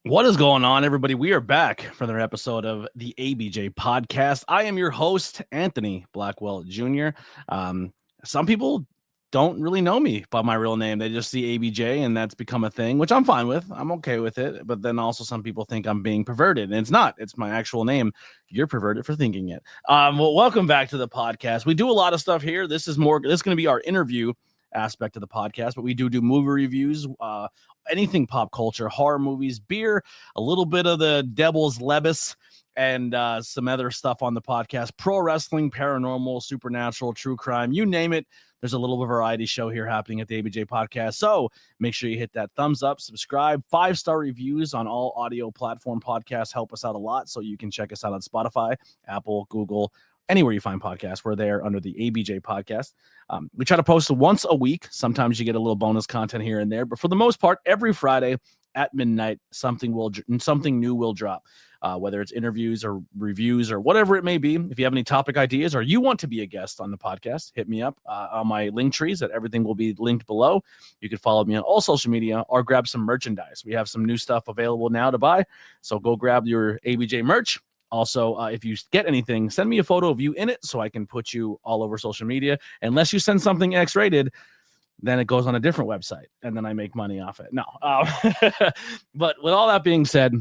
What is going on, everybody? We are back for another episode of the ABJ Podcast. I am your host, Anthony Blackwel Jr. Some people don't really know me by my real name. They just see ABJ, and that's become a thing, which I'm fine with. I'm okay with it. But then also some people think I'm being perverted, and it's not. It's my actual name. You're perverted for thinking it. Well, welcome back to the podcast. We do a lot of stuff here. This is going to be our interview aspect of the podcast, but we do movie reviews, anything pop culture, horror movies, beer, a little bit of the devil's lebus, and some other stuff on the podcast. Pro wrestling, paranormal, supernatural, true crime, you name it. There's a little variety show here happening at the ABJ Podcast. So make sure you hit that thumbs up, subscribe, 5-star reviews on all audio platform podcasts help us out a lot. So you can check us out on Spotify, Apple, Google, anywhere you find podcasts. We're there under the ABJ Podcast. We try to post once a week. Sometimes you get a little bonus content here and there, but for the most part, every Friday at midnight, something new will drop, whether it's interviews or reviews or whatever it may be. If you have any topic ideas or you want to be a guest on the podcast, hit me up on my link trees. That everything will be linked below. You can follow me on all social media or grab some merchandise. We have some new stuff available now to buy, so go grab your ABJ merch. Also, if you get anything, send me a photo of you in it so I can put you all over social media. Unless you send something X-rated, then it goes on a different website, and then I make money off it. No. But with all that being said,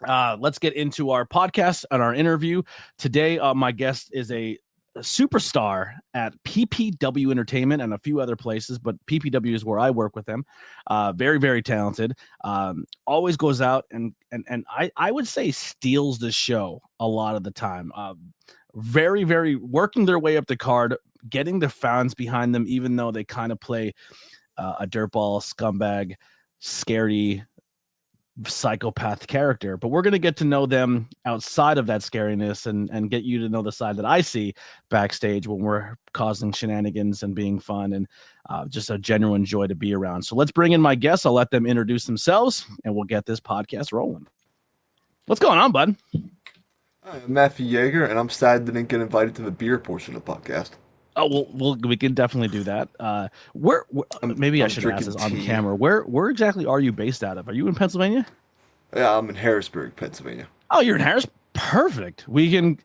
let's get into our podcast and our interview. Today, my guest is a superstar at PPW Entertainment and a few other places, but PPW is where I work with them. Very, very talented. Always goes out and I would say steals the show a lot of the time. Very, very working their way up the card, getting the fans behind them, even though they kind of play a dirtball, scumbag, scary, psychopath character. But we're going to get to know them outside of that scariness and get you to know the side that I see backstage when we're causing shenanigans and being fun and just a genuine joy to be around. So let's bring in my guests. I'll let them introduce themselves and we'll get this podcast rolling. What's going on, bud? Hi, I'm Matthew Jaeger, and I'm sad I didn't get invited to the beer portion of the podcast. Oh, we can definitely do that. Where maybe I should ask this on camera. Where exactly are you based out of? Are you in Pennsylvania? Yeah, I'm in Harrisburg, Pennsylvania. Oh, you're in Harris. Perfect.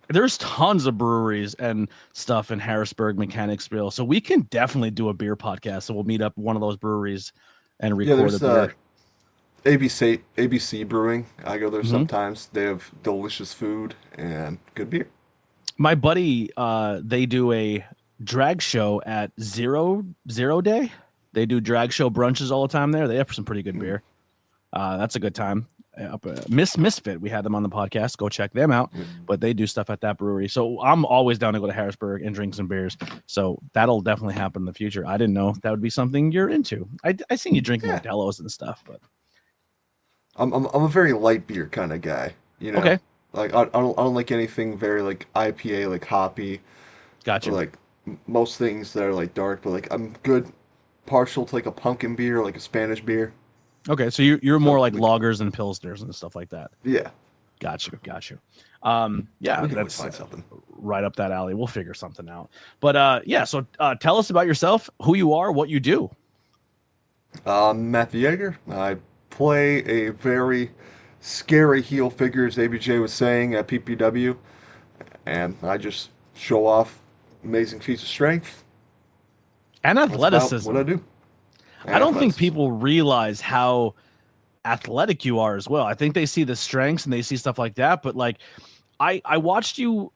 There's tons of breweries and stuff in Harrisburg, Mechanicsville, so we can definitely do a beer podcast. So we'll meet up one of those breweries and record a beer. ABC Brewing. I go there sometimes. They have delicious food and good beer. My buddy, they do a drag show at Zero Day. They do drag show brunches all the time there. They have some pretty good beer. That's a good time. Misfit, we had them on the podcast. Go check them out. But they do stuff at that brewery. So I'm always down to go to Harrisburg and drink some beers. So that'll definitely happen in the future. I didn't know that would be something you're into. I seen you drinking Modelo's and stuff, but I'm a very light beer kind of guy. You know, okay. Like I don't like anything very like IPA, like hoppy. Gotcha. Or, like most things that are like dark, but like I'm good, partial to like a pumpkin beer, like a Spanish beer. Okay, so you're more like lagers and pilsners and stuff like that. Yeah. Got you. Yeah, that's find something right up that alley. We'll figure something out. But so tell us about yourself, who you are, what you do. Matthew Jaeger. I play a very scary heel figure, as ABJ was saying, at PPW, and I just show off amazing feats of strength and athleticism. What I do. I don't think people realize how athletic you are as well. I think they see the strengths and they see stuff like that. But like, I watched you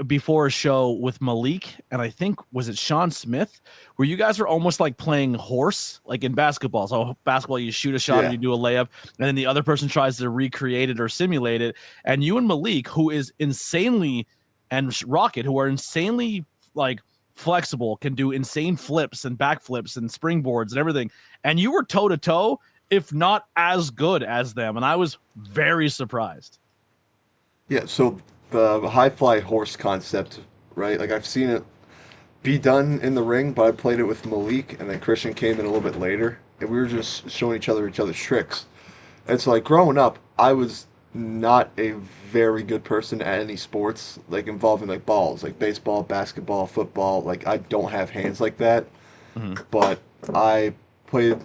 before a show with Malik, and I think was it Sean Smith, where you guys were almost like playing horse, like in basketball. So basketball, you shoot a shot and you do a layup, and then the other person tries to recreate it or simulate it. And you and Malik, who is insanely, and Rocket, who are insanely like flexible, can do insane flips and backflips and springboards and everything. And you were toe to toe, if not as good as them. And I was very surprised. Yeah. So the high fly horse concept, right? Like I've seen it be done in the ring, but I played it with Malik, and then Christian came in a little bit later, and we were just showing each other's tricks. And so like growing up, I was not a very good person at any sports like involving like balls, like baseball, basketball, football. Like I don't have hands like that. But I played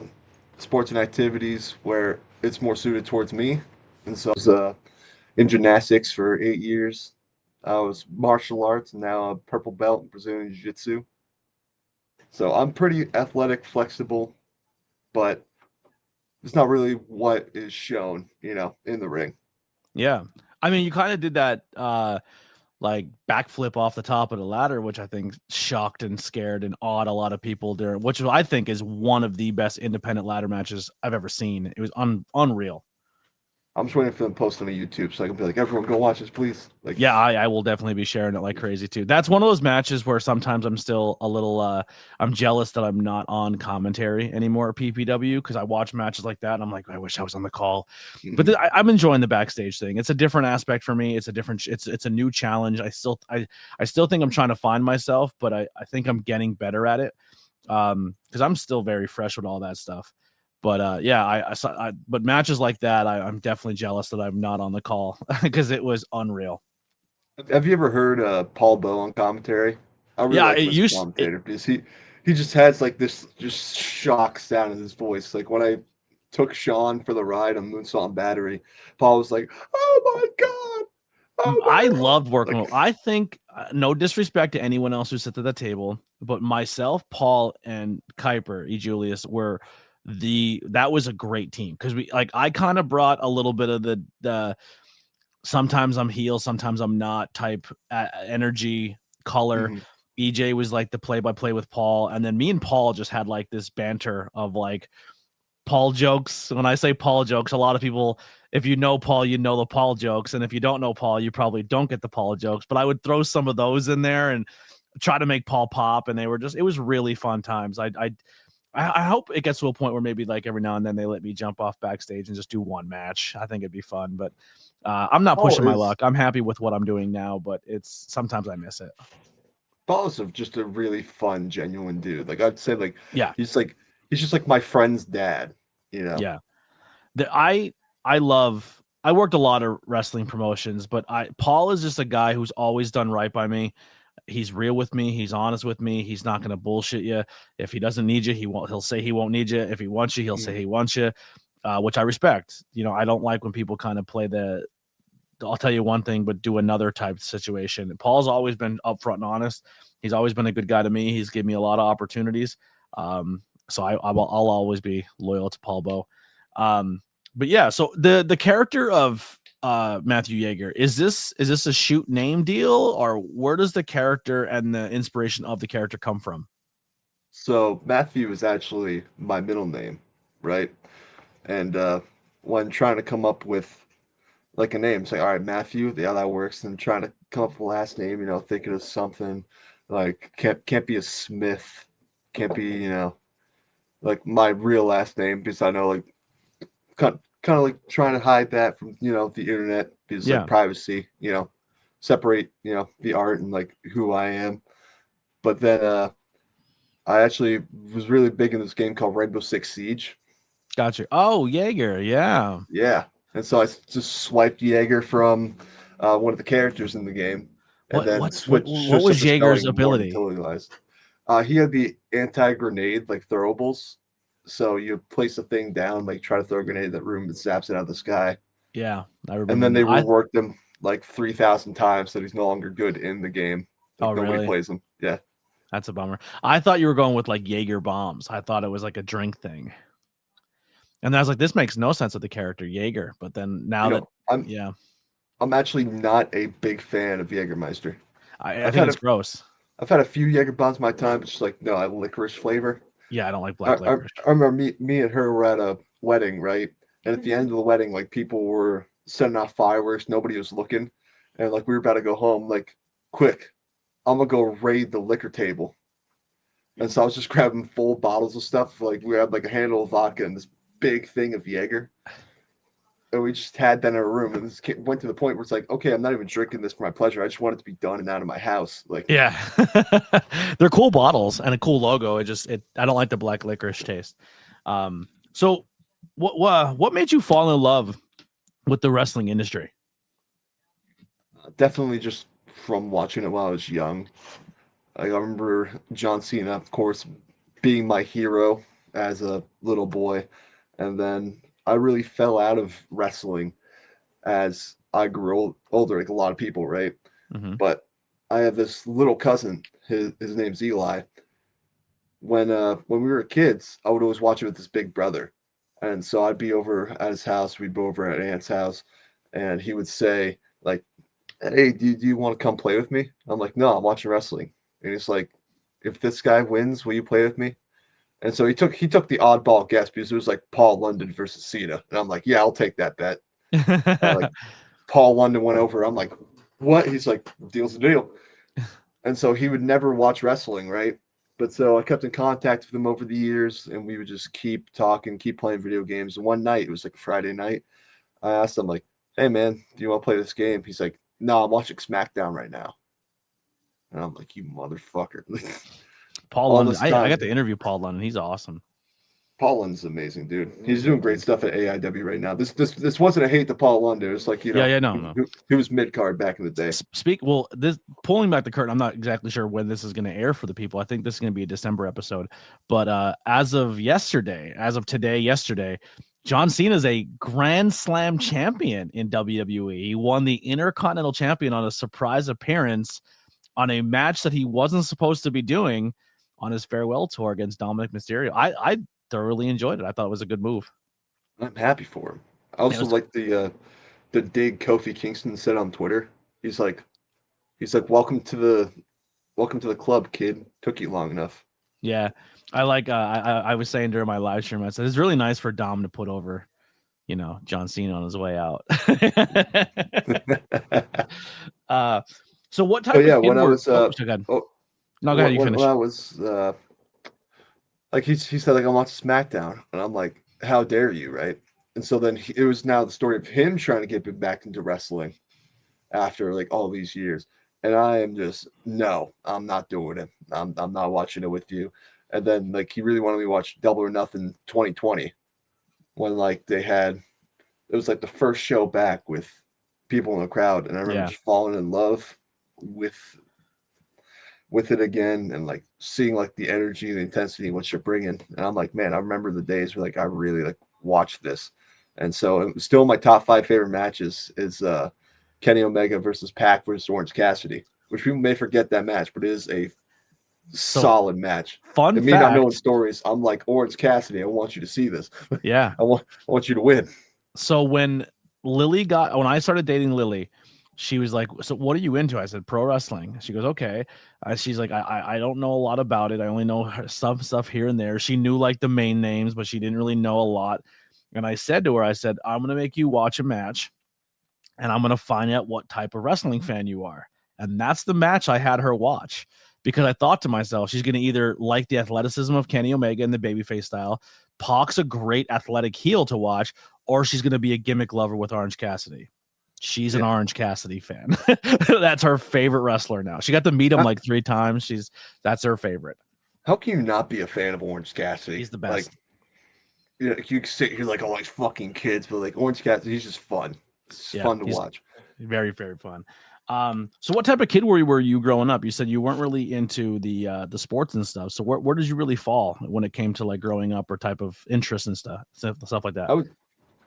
sports and activities where it's more suited towards me. And so I was in gymnastics for 8 years. I was martial arts and now a purple belt in Brazilian Jiu-Jitsu. So I'm pretty athletic, flexible, but it's not really what is shown, in the ring. Yeah. I mean, you kind of did that like backflip off the top of the ladder, which I think shocked and scared and awed a lot of people during, which I think is one of the best independent ladder matches I've ever seen. It was unreal. I'm just waiting for them to post on the YouTube so I can be like, everyone go watch this, please. Like, Yeah, I will definitely be sharing it like crazy too. That's one of those matches where sometimes I'm still a little I'm jealous that I'm not on commentary anymore at PPW, because I watch matches like that and I'm like, I wish I was on the call. But I'm enjoying the backstage thing. It's a different aspect for me. It's a new challenge. I still think I'm trying to find myself, but I think I'm getting better at it. Because I'm still very fresh with all that stuff. But yeah, but matches like that, I'm definitely jealous that I'm not on the call because it was unreal. have you ever heard Paul Bowe on commentary? I really Yeah, like it him as a used commentator because he just has like this just shock sound in his voice. Like when I took Sean for the ride on Moonsault Battery, Paul was like, "Oh my god, oh I my god!" loved working with. Like, I think no disrespect to anyone else who sits at the table, but myself, Paul, and Kuiper, E. Julius were that was a great team because I kind of brought a little bit of the sometimes I'm heel, sometimes I'm not type energy color. mhm. EJ was like the play-by-play with Paul, and then me and Paul just had like this banter of like Paul jokes. When I say Paul jokes, a lot of people, if you know Paul, you know the Paul jokes, and if you don't know Paul, you probably don't get the Paul jokes. But I would throw some of those in there and try to make Paul pop, and it was really fun times. I hope it gets to a point where maybe like every now and then they let me jump off backstage and just do one match. I think it'd be fun, but I'm not Paul pushing my is luck. I'm happy with what I'm doing now, but it's sometimes I miss it. Paul is just a really fun, genuine dude. Like I'd say, Yeah, he's just like my friend's dad. You know. yeah. The I worked a lot of wrestling promotions, but Paul is just a guy who's always done right by me. He's real with me. He's honest with me. He's not going to bullshit you. If he doesn't need you, he'll say he won't need you. If he wants you, he'll say he wants you, which I respect. I don't like when people kind of play I'll tell you one thing, but do another type of situation. Paul's always been upfront and honest. He's always been a good guy to me. He's given me a lot of opportunities. So I'll always be loyal to Paul Bowe. But yeah, so the character of Matthew Jaeger, is this a shoot name deal, or where does the character and the inspiration of the character come from? So Matthew is actually my middle name, right? And when trying to come up with like a name, it's like, all right, Matthew, yeah, that works. And trying to come up with a last name, thinking of something like can't be a Smith, can't be, like my real last name because I know like kind of like trying to hide that from the internet because like Yeah, privacy, separate the art and like who I am. But then I actually was really big in this game called Rainbow Six Siege. got you. Oh, Jaeger, yeah. Yeah, and so I just swiped Jaeger from one of the characters in the game, and then What switched up was the Jaeger's spelling more ability? utilized. He had the anti-grenade like throwables, so you place a thing down, like try to throw a grenade in that room, and zaps it out of the sky, Yeah, I and remember then they now. reworked him like 3,000 times, so he's no longer good in the game. Oh, Like nobody really? plays him. Yeah. That's a bummer. I thought you were going with like Jaeger bombs. I thought it was like a drink thing. And I was like, this makes no sense with the character Jaeger. But then now You that, know, I'm yeah, I'm actually not a big fan of Jägermeister. I I've think had it's a gross. I've had a few Jaeger bombs in my time, but just like no, I have licorice flavor. Yeah, I don't like I, black I, licorice. I remember me and her were at a wedding, right? And at the end of the wedding, like people were setting off fireworks, nobody was looking, and like we were about to go home. Like, quick, I'm gonna go raid the liquor table. And so I was just grabbing full bottles of stuff. Like we had like a handle of vodka and this big thing of Jaeger. And we just had that in our room. And this went to the point where it's like, okay, I'm not even drinking this for my pleasure. I just want it to be done and out of my house. Like, Yeah. They're cool bottles and a cool logo. I don't like the black licorice taste. So what made you fall in love with the wrestling industry? definitely just from watching it while I was young. Like, I remember John Cena, of course, being my hero as a little boy. And then I really fell out of wrestling as I grew older, like a lot of people, right? Mm-hmm. But I have this little cousin. His name's Eli. When we were kids, I would always watch it with his big brother, and so I'd be over at his house. We'd be over at Aunt's house, and he would say like, "Hey, do you want to come play with me?" I'm like, "No, I'm watching wrestling." And he's like, "If this guy wins, will you play with me?" And so he took the oddball guess because it was like Paul London versus Cena, and I'm like, "Yeah, I'll take that bet." Like Paul London went over. I'm like, "What?" He's like, "Deal's a deal." And so he would never watch wrestling, right? But so I kept in contact with him over the years, and we would just keep talking, keep playing video games. And one night, it was like a Friday night, I asked him like, "Hey man, do you want to play this game?" He's like, "No, I'm watching SmackDown right now." And I'm like, "You motherfucker!" Paul All London. this I time, got to interview Paul London. He's awesome. Paul London's amazing, dude. He's doing great stuff at AIW right now. This wasn't a hate to Paul London. It's like No. he was mid card back in the day. This pulling back the curtain. I'm not exactly sure when this is going to air for the people. I think this is going to be a December episode. But as of yesterday, John Cena is a Grand Slam champion in WWE. He won the Intercontinental Champion on a surprise appearance on a match that he wasn't supposed to be doing on his farewell tour against Dominic Mysterio. I thoroughly enjoyed it. I thought it was a good move. I'm happy for him. I also like the dig Kofi Kingston said on Twitter. He's like, welcome to the club, kid. Took you long enough. Yeah, I like. I was saying during my live stream, I said it's really nice for Dom to put over, John Cena on his way out. So what type? Oh yeah, of when I was go ahead. No, go ahead. You finish. When I was like he said like I'm watching SmackDown, and I'm like, how dare you, right? And so then it was now the story of him trying to get back into wrestling after like all these years. And I am just, no, I'm not doing it. I'm not watching it with you. And then like he really wanted me to watch Double or Nothing 2020 when like it was like the first show back with people in the crowd, and I remember just falling in love with it again, and like seeing like the energy, the intensity, what you're bringing. And I'm like, man, I remember the days where like I really like watched this. And so it was still my top 5 favorite matches is Kenny Omega versus Pac versus Orange Cassidy, which people may forget that match, but it is a solid match. Fun and me fact, not knowing stories, I'm like, Orange Cassidy, I want you to see this. Yeah. I want you to win. So when I started dating Lily, she was like, "So what are you into?" I said, "Pro wrestling." She goes, "Okay." She's like, I don't know a lot about it. I only know some stuff here and there. She knew like the main names, but she didn't really know a lot. And I said to her, I'm going to make you watch a match, and I'm going to find out what type of wrestling fan you are. And that's the match I had her watch, because I thought to myself, she's going to either like the athleticism of Kenny Omega and the babyface style. Pac's a great athletic heel to watch, or she's going to be a gimmick lover with Orange Cassidy. She's an Orange Cassidy fan. That's her favorite wrestler now. She got to meet him like 3 times. That's her favorite. How can you not be a fan of Orange Cassidy? He's the best. Like, you sit here like all these fucking kids, but like Orange Cassidy, he's just fun. It's fun to watch. Very, very fun. So what type of kid were you growing up? You said you weren't really into the sports and stuff. So where did you really fall when it came to like growing up, or type of interest and stuff like that?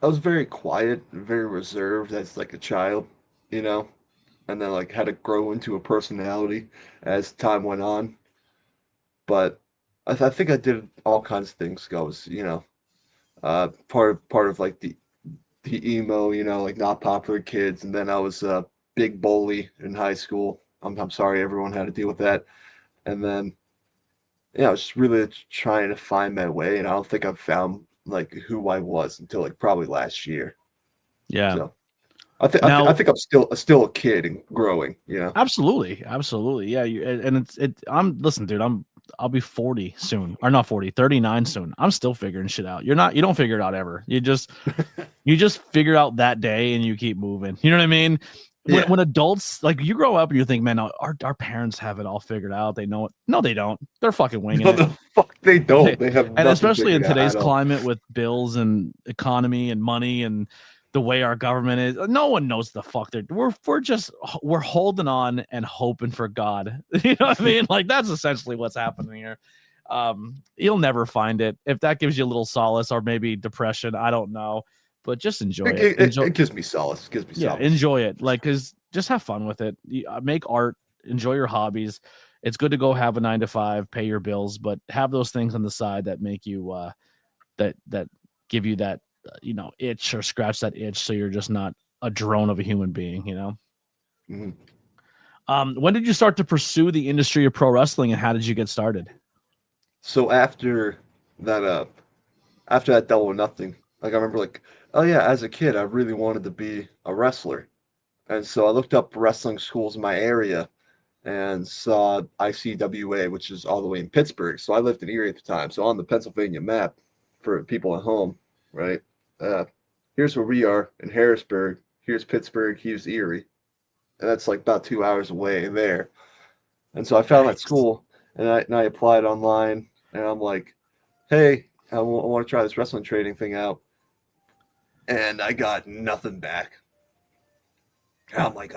I was very quiet, very reserved as like a child, and then like had to grow into a personality as time went on. But I think I did all kinds of things. I was, part of like the emo, like not popular kids, and then I was a big bully in high school. I'm sorry everyone had to deal with that. And then I was just really trying to find my way, and I don't think I've found like who I was until like probably last year. Yeah. So I think I'm still a kid and growing, Absolutely. Yeah. Listen, dude, I'll be 40 soon, or not 40, 39 soon. I'm still figuring shit out. You don't figure it out ever. You just figure out that day and you keep moving. You know what I mean? When adults, like, you grow up and you think, man, our parents have it all figured out. They know it. No, they don't. They're fucking winging it. The fuck they don't. They have, and especially in today's climate with bills and economy and money and the way our government is, no one knows the fuck we're holding on and hoping for God. You know what I mean? Like, that's essentially what's happening here. You'll never find it. If that gives you a little solace or maybe depression, I don't know. but just enjoy It, it. it, it gives me solace. It gives me Yeah, solace. enjoy it. Like, cause just have fun with it. Make art, enjoy your hobbies. It's good to go have a 9 to 5, pay your bills, but have those things on the side that make you that give you that itch or scratch that itch, so you're just not a drone of a human being. Mm-hmm. When did you start to pursue the industry of pro wrestling, and how did you get started? So that, after that Double or Nothing, like I remember, like, oh yeah, as a kid, I really wanted to be a wrestler, and so I looked up wrestling schools in my area and saw ICWA, which is all the way in Pittsburgh. So I lived in Erie at the time. So on the Pennsylvania map, for people at home, right? Uh, Here's where we are in Harrisburg. Here's Pittsburgh. Here's Erie, and that's like about 2 hours away there. And so I found that Nice. school, and I applied online, and I'm like, hey, I want to try this wrestling training thing out, and I got nothing back. And I'm like,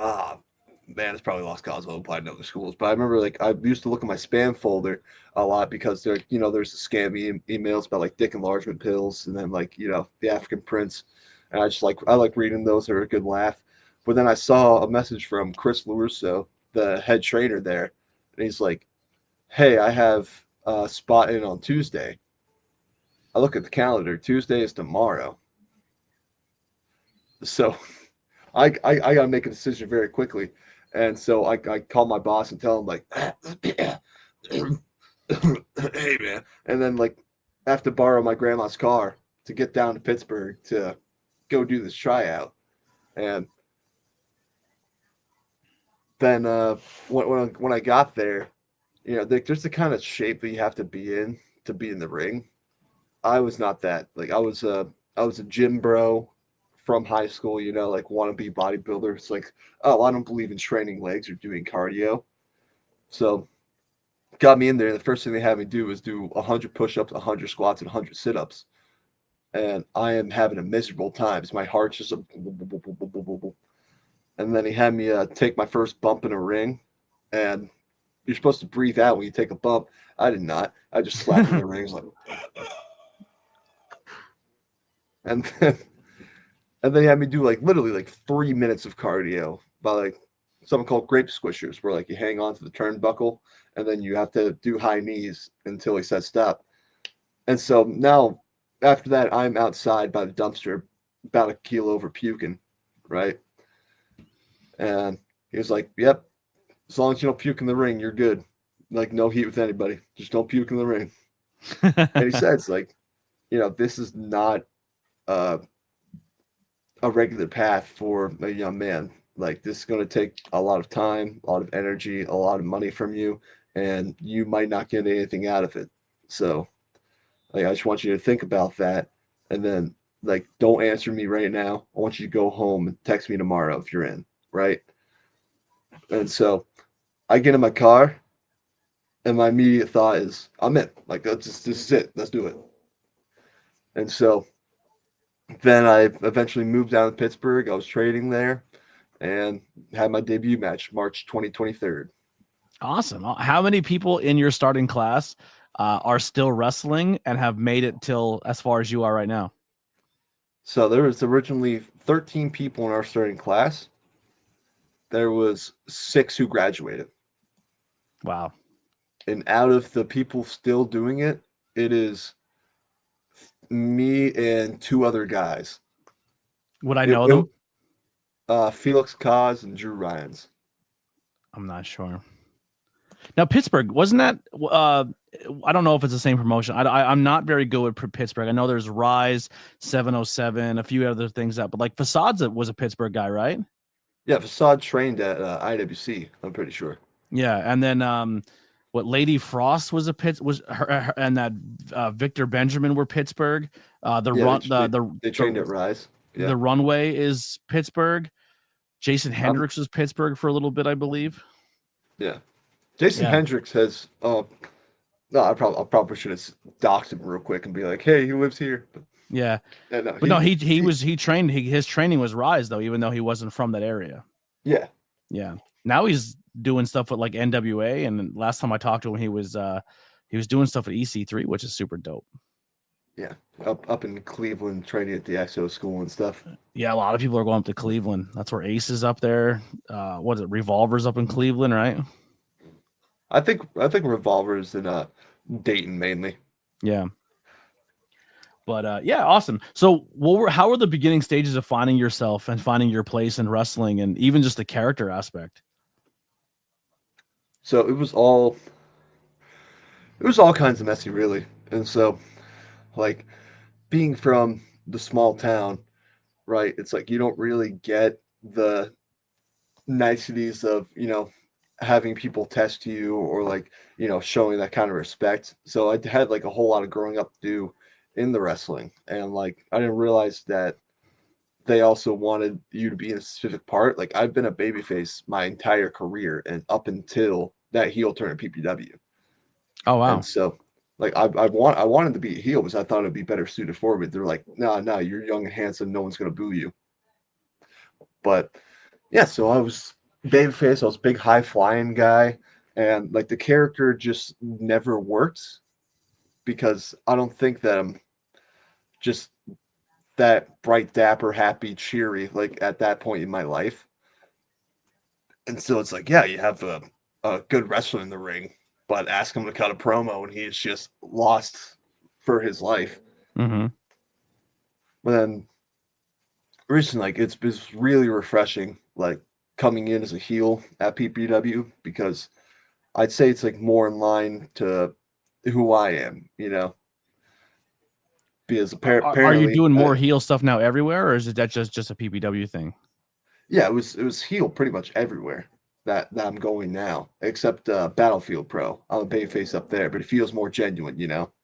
man, it's probably lost cause. I'll apply to other schools. But I remember, like, I used to look at my spam folder a lot because there's the scam emails about like dick enlargement pills, and then like the African prince, and I like reading those. They're a good laugh. But then I saw a message from Chris LaRusso, the head trainer there, and he's like, hey, I have a spot in on Tuesday. I look at the calendar. Tuesday is tomorrow. So I got to make a decision very quickly. And so I call my boss and tell him, like, hey, man. And then, like, I have to borrow my grandma's car to get down to Pittsburgh to go do this tryout. And then when I got there, there's the kind of shape that you have to be in the ring. I was not that. Like, I was a gym bro from high school, like wannabe bodybuilder. It's like, oh, I don't believe in training legs or doing cardio. So got me in there. And the first thing they had me do was do 100 push-ups, 100 squats, and 100 sit-ups. And I am having a miserable time. My heart's just and then he had me take my first bump in a ring. And you're supposed to breathe out when you take a bump. I did not. I just slapped in the ring. Like, and then and they had me do like literally like 3 minutes of cardio by like something called grape squishers, where like you hang on to the turnbuckle and then you have to do high knees until he says stop. And so now after that, I'm outside by the dumpster, about a kilo over puking, right? And he was like, "Yep, as long as you don't puke in the ring, you're good. Like no heat with anybody. Just don't puke in the ring." And he says, like, this is not uh, a regular path for a young man. Like this is going to take a lot of time, a lot of energy, a lot of money from you, and you might not get anything out of it. So, like, I just want you to think about that, and then like, don't answer me right now. I want you to go home and text me tomorrow if you're in, right? And so, I get in my car, and my immediate thought is, I'm in. Like, this is it. Let's do it. And so, then I eventually moved down to Pittsburgh. I was trading there and had my debut match March 2023. Awesome. How many people in your starting class are still wrestling and have made it till as far as you are right now? So there was originally 13 people in our starting class. There was 6 who graduated. Wow. And out of the people still doing it, it is me and 2 other guys. Would I know them? Felix Kaz and Drew Ryans. I'm not sure. Now, Pittsburgh, wasn't that? I don't know if it's the same promotion. I'm not very good with Pittsburgh. I know there's Rise, 707, a few other things but like Facades was a Pittsburgh guy, right? Yeah, Facade trained at IWC. I'm pretty sure. Yeah, and then what Lady Frost was her and that Victor Benjamin were Pittsburgh. They trained at Rise. Yeah. The Runway is Pittsburgh. Jason Hendricks was Pittsburgh for a little bit, I believe. Yeah. Jason Hendricks has no, I probably should have doxed him real quick and be like, "Hey, he lives here." But, yeah, he trained. His training was Rise though, even though he wasn't from that area. Yeah, yeah. Now he's doing stuff with like NWA, and last time I talked to him, he was doing stuff at EC3, which is super dope. Yeah, up in Cleveland, training at the Exo school and stuff. Yeah, a lot of people are going up to Cleveland. That's where Ace is up there. What is it? Revolver's up in Cleveland, right? I think Revolver's in Dayton mainly. Yeah. But yeah, awesome. So how were the beginning stages of finding yourself and finding your place in wrestling and even just the character aspect? So it was all kinds of messy, really. And so, like, being from the small town, right? It's like you don't really get the niceties of, having people test you or like, showing that kind of respect. So I had like a whole lot of growing up to do in the wrestling. And like, I didn't realize that they also wanted you to be in a specific part. Like, I've been a babyface my entire career and up until that heel turn at PPW. Oh, And wow. so, like, I wanted to be a heel because I thought it'd be better suited for me. They're like, no, you're young and handsome. No one's gonna boo you. But yeah, so I was babyface. I was a big high flying guy, and like the character just never worked because I don't think that I'm just that bright, dapper, happy, cheery like at that point in my life. And so it's like, yeah, you have a good wrestler in the ring, but ask him to cut a promo, and he's just lost for his life. Mm-hmm. But then recently, like it's really refreshing, like coming in as a heel at PPW because I'd say it's like more in line to who I am, because Are you apparently, doing more heel stuff now everywhere, or is it that just a PPW thing? yeah, it was heel pretty much everywhere that I'm going now, except Battlefield Pro. I'm a babyface up there, but it feels more genuine,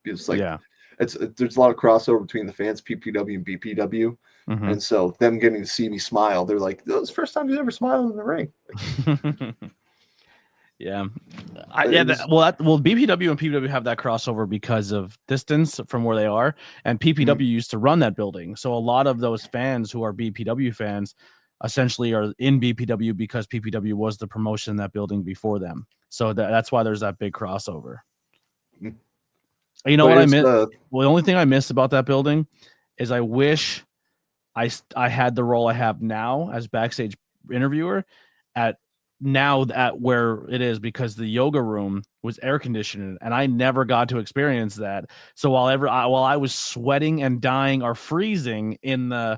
because like Yeah. there's a lot of crossover between the fans, PPW and BPW, Mm-hmm. and so them getting to see me smile, they're like, "This is the first time you ever smiled in the ring." Yeah. It was, BPW and PPW have that crossover because of distance from where they are, and mhm. PPW used to run that building. So a lot of those fans who are BPW fans essentially are in BPW because PPW was the promotion in that building before them. So that's why there's that big crossover. You know But what I it's miss? Well, the only thing I miss about that building is I wish I had the role I have now as backstage interviewer at at where it is, because the yoga room was air conditioned and I never got to experience that. So while I was sweating and dying or freezing in the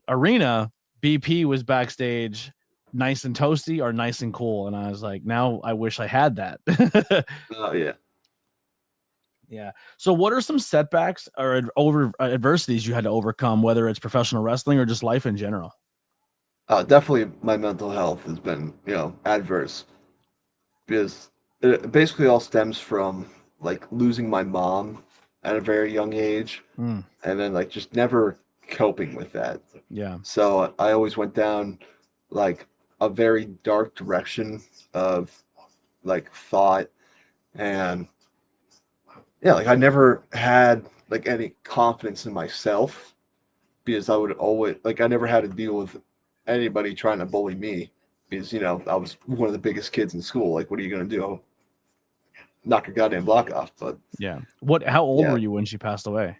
arena, BP was backstage nice and toasty or nice and cool, and I was like, now I wish I had that. oh yeah. Yeah. So what are some setbacks or adversities you had to overcome, whether it's professional wrestling or just life in general? Definitely my mental health has been, adverse because it basically all stems from like losing my mom at a very young age Mm, and then like just never coping with that. yeah. So I always went down like a very dark direction of like thought and yeah, like I never had like any confidence in myself because I would always like I never had to deal with anybody trying to bully me because I was one of the biggest kids in school. Like, what are you gonna do? Knock your goddamn block off. But Yeah. How old yeah, were you when she passed away?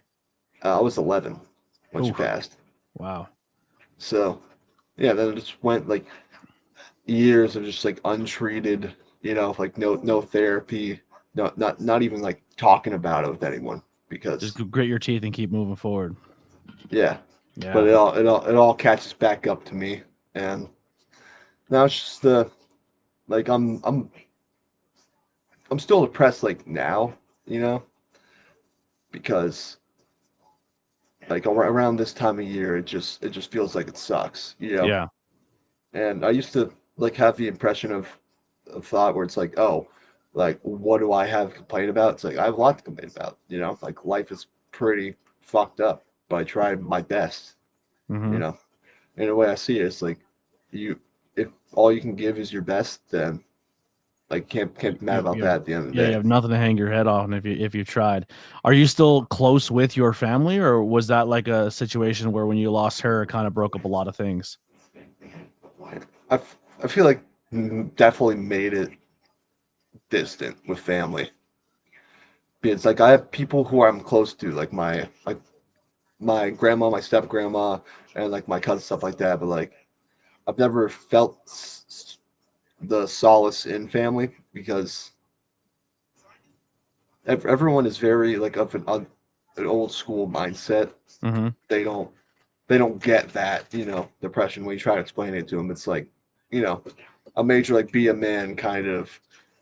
I was 11 when she Oof. passed. Wow. So yeah, then it just went like years of just like untreated, like no therapy, not even like talking about it with anyone Just because grit your teeth and keep moving forward. yeah, but Yeah. it all catches back up to me, and now it's just the like I'm still depressed like now, because like around this time of year it just feels like it sucks. Yeah. And I used to like have the impression of thought where it's like, oh, like what do I have to complain about? It's like I have a lot to complain about. Like life is pretty fucked up, but I try my best, you Mm-hmm. know. In a way I see it, it's like you if all you can give is your best, then like can't be mad about You have, that at the end of the yeah, you day. have nothing to hang your head on if you tried. Are you still close with your family, or was that like a situation where when you lost her, it kind of broke up a lot of things? I feel like definitely made it distant with family Because like I have people who I'm close to, like my grandma, my step grandma, and like my cousin, stuff like that. But like I've never felt the solace in family because everyone is very like of an old school mindset. Mm-hmm. They don't they don't get that, depression. When you try to explain it to them, it's like, a major like be a man kind of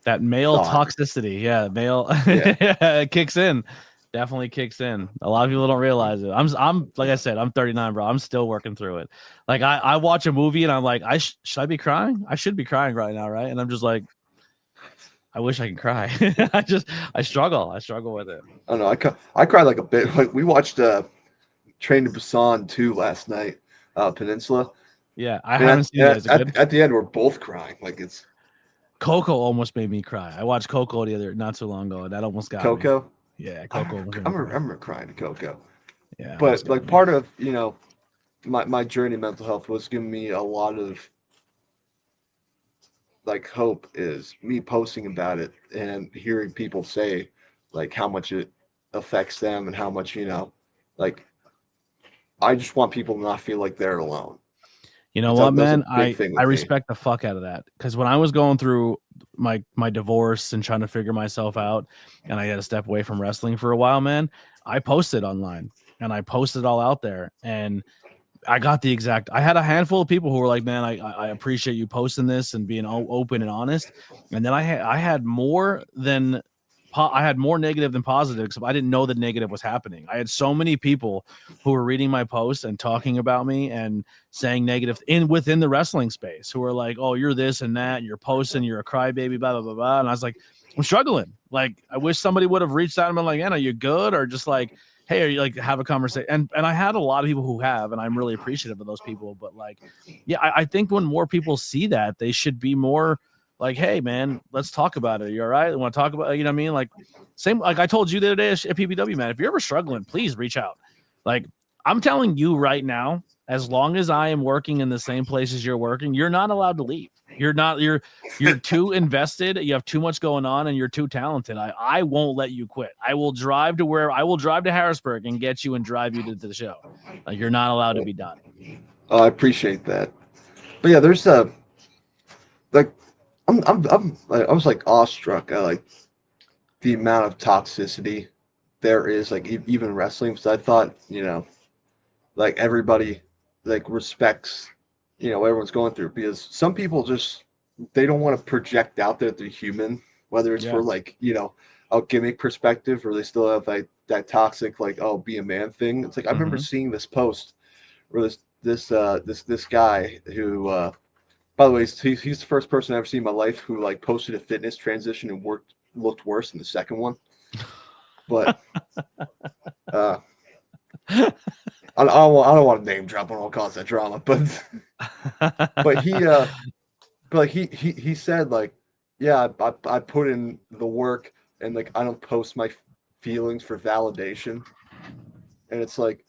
That male thought. toxicity, yeah, male, Yeah. it kicks in, definitely kicks in. A lot of people don't realize it. I'm like I said, I'm 39, bro. I'm still working through it. Like I watch a movie and I'm like, should I be crying? I should be crying right now, right? And I'm just like, I wish I could cry. I struggle with it. I don't know. I cried like a bit. Like we watched Train to Busan 2 last night, Peninsula. Yeah, I And haven't seen it. Is it good? at the end, we're both crying. Like it's Coco almost made me cry. I watched Coco not too long ago. That almost got me. Coco. Yeah, I Coco. remember crying to Coco. Yeah, But like part of my journey in mental health was giving me a lot of like hope is me posting about it and hearing people say like how much it affects them and how much like I just want people to not feel like they're alone. You know That what, was a man? big thing I with me. respect the fuck out of that because when I was going through my divorce and trying to figure myself out, and I had to step away from wrestling for a while, man, I posted online and I posted all out there, and I got the exact. I had a handful of people who were like, "Man, I appreciate you posting this and being open and honest," and then I had more than. I had more negative than positive because I didn't know that negative was happening. I had so many people who were reading my posts and talking about me and saying negative within the wrestling space who were like, "Oh, you're this and that. And you're posting. You're a crybaby." Blah blah blah blah. And I was like, "I'm struggling. Like, I wish somebody would have reached out and been like, "Anna, you good?" Or just like, "Hey, are you like have a conversation?" And I had a lot of people who have, and I'm really appreciative of those people. But like, yeah, I think when more people see that, they should be more like, "Hey, man, let's talk about it. You all right? You want to talk about it?" You know what I mean? Like, same, like I told you the other day at PPW, man, if you're ever struggling, please reach out. Like, I'm telling you right now, as long as I am working in the same places you're working, you're not allowed to leave. You're too invested. You have too much going on and you're too talented. I won't let you quit. I will drive to Harrisburg and get you and drive you to the show. Like, you're not allowed to be done. Oh, I appreciate that. But yeah, there's like I was like awestruck at like the amount of toxicity there is like even wrestling because I thought like everybody like respects what everyone's going through because some people just they don't want to project out that they're human, whether it's for Yeah. like a gimmick perspective or they still have like that toxic like oh be a man thing. It's like I remember Mm-hmm. seeing this post where this guy who by the way he's the first person I've ever seen in my life who like posted a fitness transition and looked worse than the second one. But I don't want to name drop. I don't want to cause that drama, but he said like, yeah, I put in the work and like I don't post my feelings for validation, and it's like,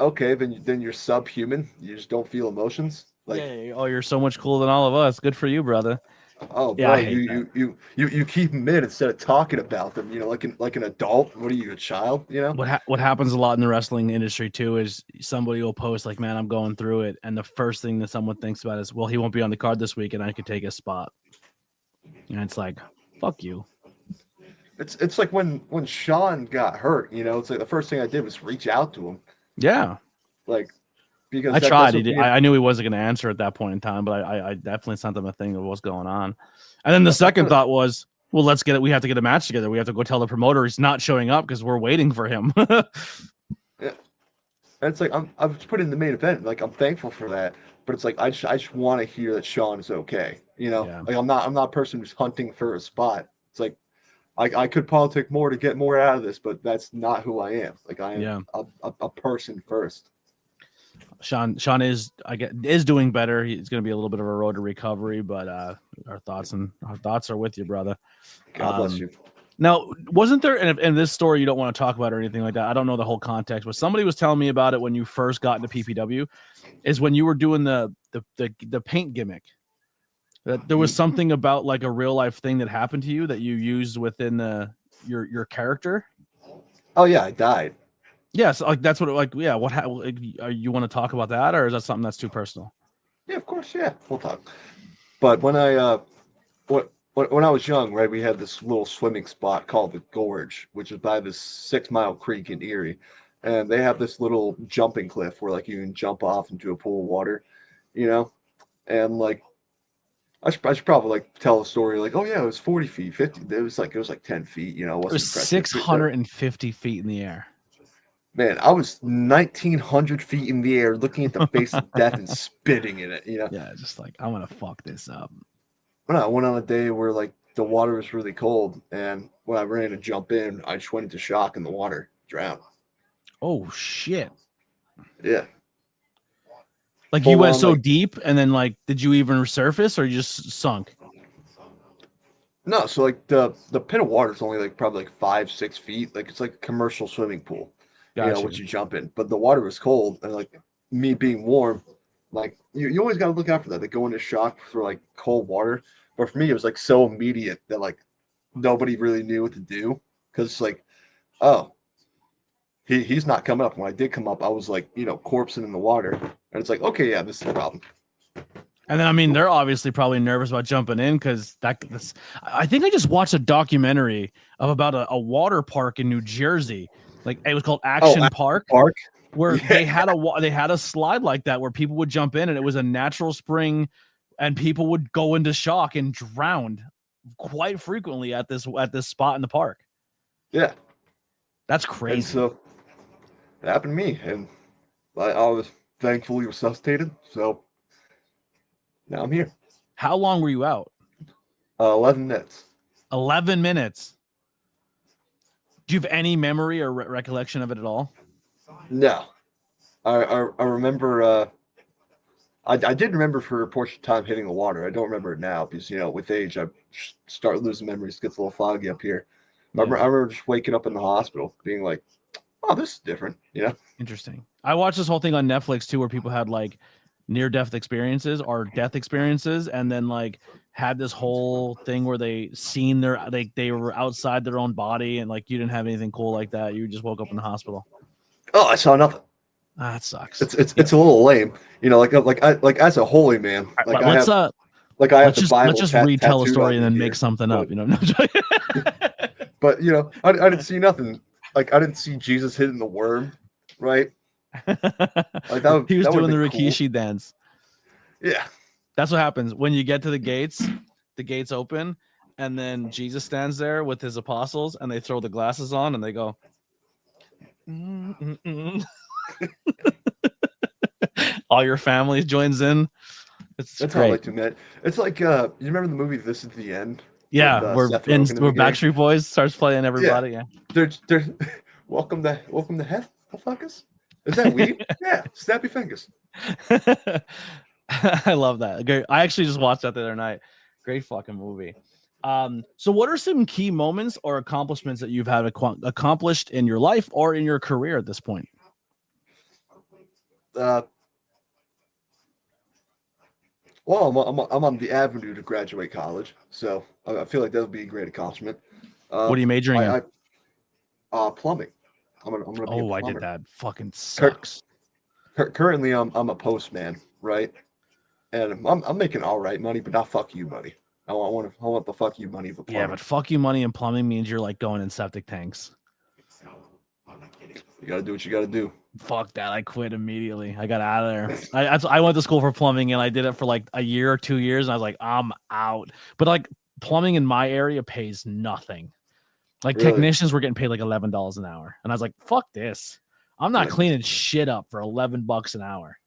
okay, then you're subhuman. You just don't feel emotions. Like, Yeah. Oh, you're so much cooler than all of us. Good for you, brother. oh, Yeah, I bro, hate that. you keep them in instead of talking about them. Like an adult. What are you, a child? What happens a lot in the wrestling industry too is somebody will post like, "Man, I'm going through it," and the first thing that someone thinks about is, "Well, he won't be on the card this week, and I could take his spot." And it's like, "Fuck you." It's like when Sean got hurt. It's like the first thing I did was reach out to him, Yeah, like because I that's tried. what me I knew he wasn't going to answer at that point in time, but I definitely sent him a thing of what's going on. And then the second thought was, well, let's get it. We have to get a match together. We have to go tell the promoter he's not showing up because we're waiting for him. yeah. And it's like I was put in the main event. Like I'm thankful for that, but it's like I just want to hear that Sean is okay. Yeah. Like I'm not a person who's hunting for a spot. It's like I could politic more to get more out of this, but that's not who I am. Like I am Yeah. a person first. Sean is doing better. He's going to be a little bit of a road to recovery, but our thoughts are with you, brother. God bless you. Now, wasn't there in this story you don't want to talk about or anything like that? I don't know the whole context, but somebody was telling me about it when you first got into PPW, is when you were doing the paint gimmick. That there was something about like a real life thing that happened to you that you used within the your character? Oh yeah, I died. Yeah, so like that's what you want to talk about that, or is that something that's too personal? Yeah, of course. Yeah, we'll talk. But when I was young, right, we had this little swimming spot called the Gorge, which is by this 6 Mile Creek in Erie, and they have this little jumping cliff where like you can jump off into a pool of water, you know, and like I should probably like tell a story like, oh yeah, it was 40 feet, 50. It was like 10 feet, it It wasn't was impressive. 650 feet in the air. Man, I was 1,900 feet in the air, looking at the face of death and spitting in it. Yeah, just like I'm gonna fuck this up. When I went on a day where like the water was really cold, and when I ran to jump in, I just went into shock in the water, drowned. Oh shit! Yeah, Like you full went on so like deep, and then like, did you even resurface, or you just sunk? no, so like the pit of water is only like probably like 5, 6 feet, like it's like a commercial swimming pool, Got which you. you jump in. But the water was cold, and like me being warm, like you always got to look out for that. They go into shock for like cold water, but for me it was like so immediate that like nobody really knew what to do because like oh he's not coming up. When I did come up, I was like, corpsing in the water. And it's like, okay, yeah, this is a problem. And then I mean, they're obviously probably nervous about jumping in because that's. I think I just watched a documentary about a water park in New Jersey. Like it was called Action Park, Park? where Yeah. they had a slide like that where people would jump in, and it was a natural spring, and people would go into shock and drown quite frequently at this spot in the park. Yeah. That's crazy. And so it happened to me, and I was thankfully resuscitated. So now I'm here. How long were you out? 11 minutes. 11 minutes. Do you have any memory or recollection of it at all? No. I remember, I did remember for a portion of time hitting the water. I don't remember it now because, with age, I start losing memories. It gets a little foggy up here. Yeah. I remember just waking up in the hospital being like, oh, this is different, Interesting. I watched this whole thing on Netflix too, where people had like near-death experiences or death experiences, and then like had this whole thing where they seen they were outside their own body, and like you didn't have anything cool like that. You just woke up in the hospital. Oh, I saw nothing. That sucks. It's a little lame, like as a holy man. Like let's just retell a story and then make something up. But I didn't see nothing. Like I didn't see Jesus hitting the worm, right? Like he was doing the Rikishi dance. Yeah, that's what happens when you get to the gates. The gates open, and then Jesus stands there with his apostles, and they throw the glasses on, and they go. All your family joins in. That's great. How I like to admit. It's like you remember the movie This Is the End? Yeah, where Backstreet Boys starts playing everybody. Yeah. They're welcome to Hellfuckers. Is that weed? Yeah, snappy fingers. I love that. Great. I actually just watched that the other night. Great fucking movie. So what are some key moments or accomplishments that you've had accomplished in your life or in your career at this point? Well, I'm on the avenue to graduate college, so I feel like that would be a great accomplishment. What are you majoring in? Plumbing. I'm gonna be a plumber. I did that. Fucking sucks. Currently, I'm a postman, right? And I'm making all right money, but not fuck you money. I want the fuck you money of a plumber. Yeah, but fuck you money and plumbing means you're like going in septic tanks. You gotta do what you gotta do. Fuck that. I quit immediately. I got out of there. I went to school for plumbing, and I did it for like a year or 2 years, and I was like, I'm out. But like plumbing in my area pays nothing. Like really? Technicians were getting paid like $11 an hour. And I was like, fuck this. I'm not cleaning shit up for $11 an hour.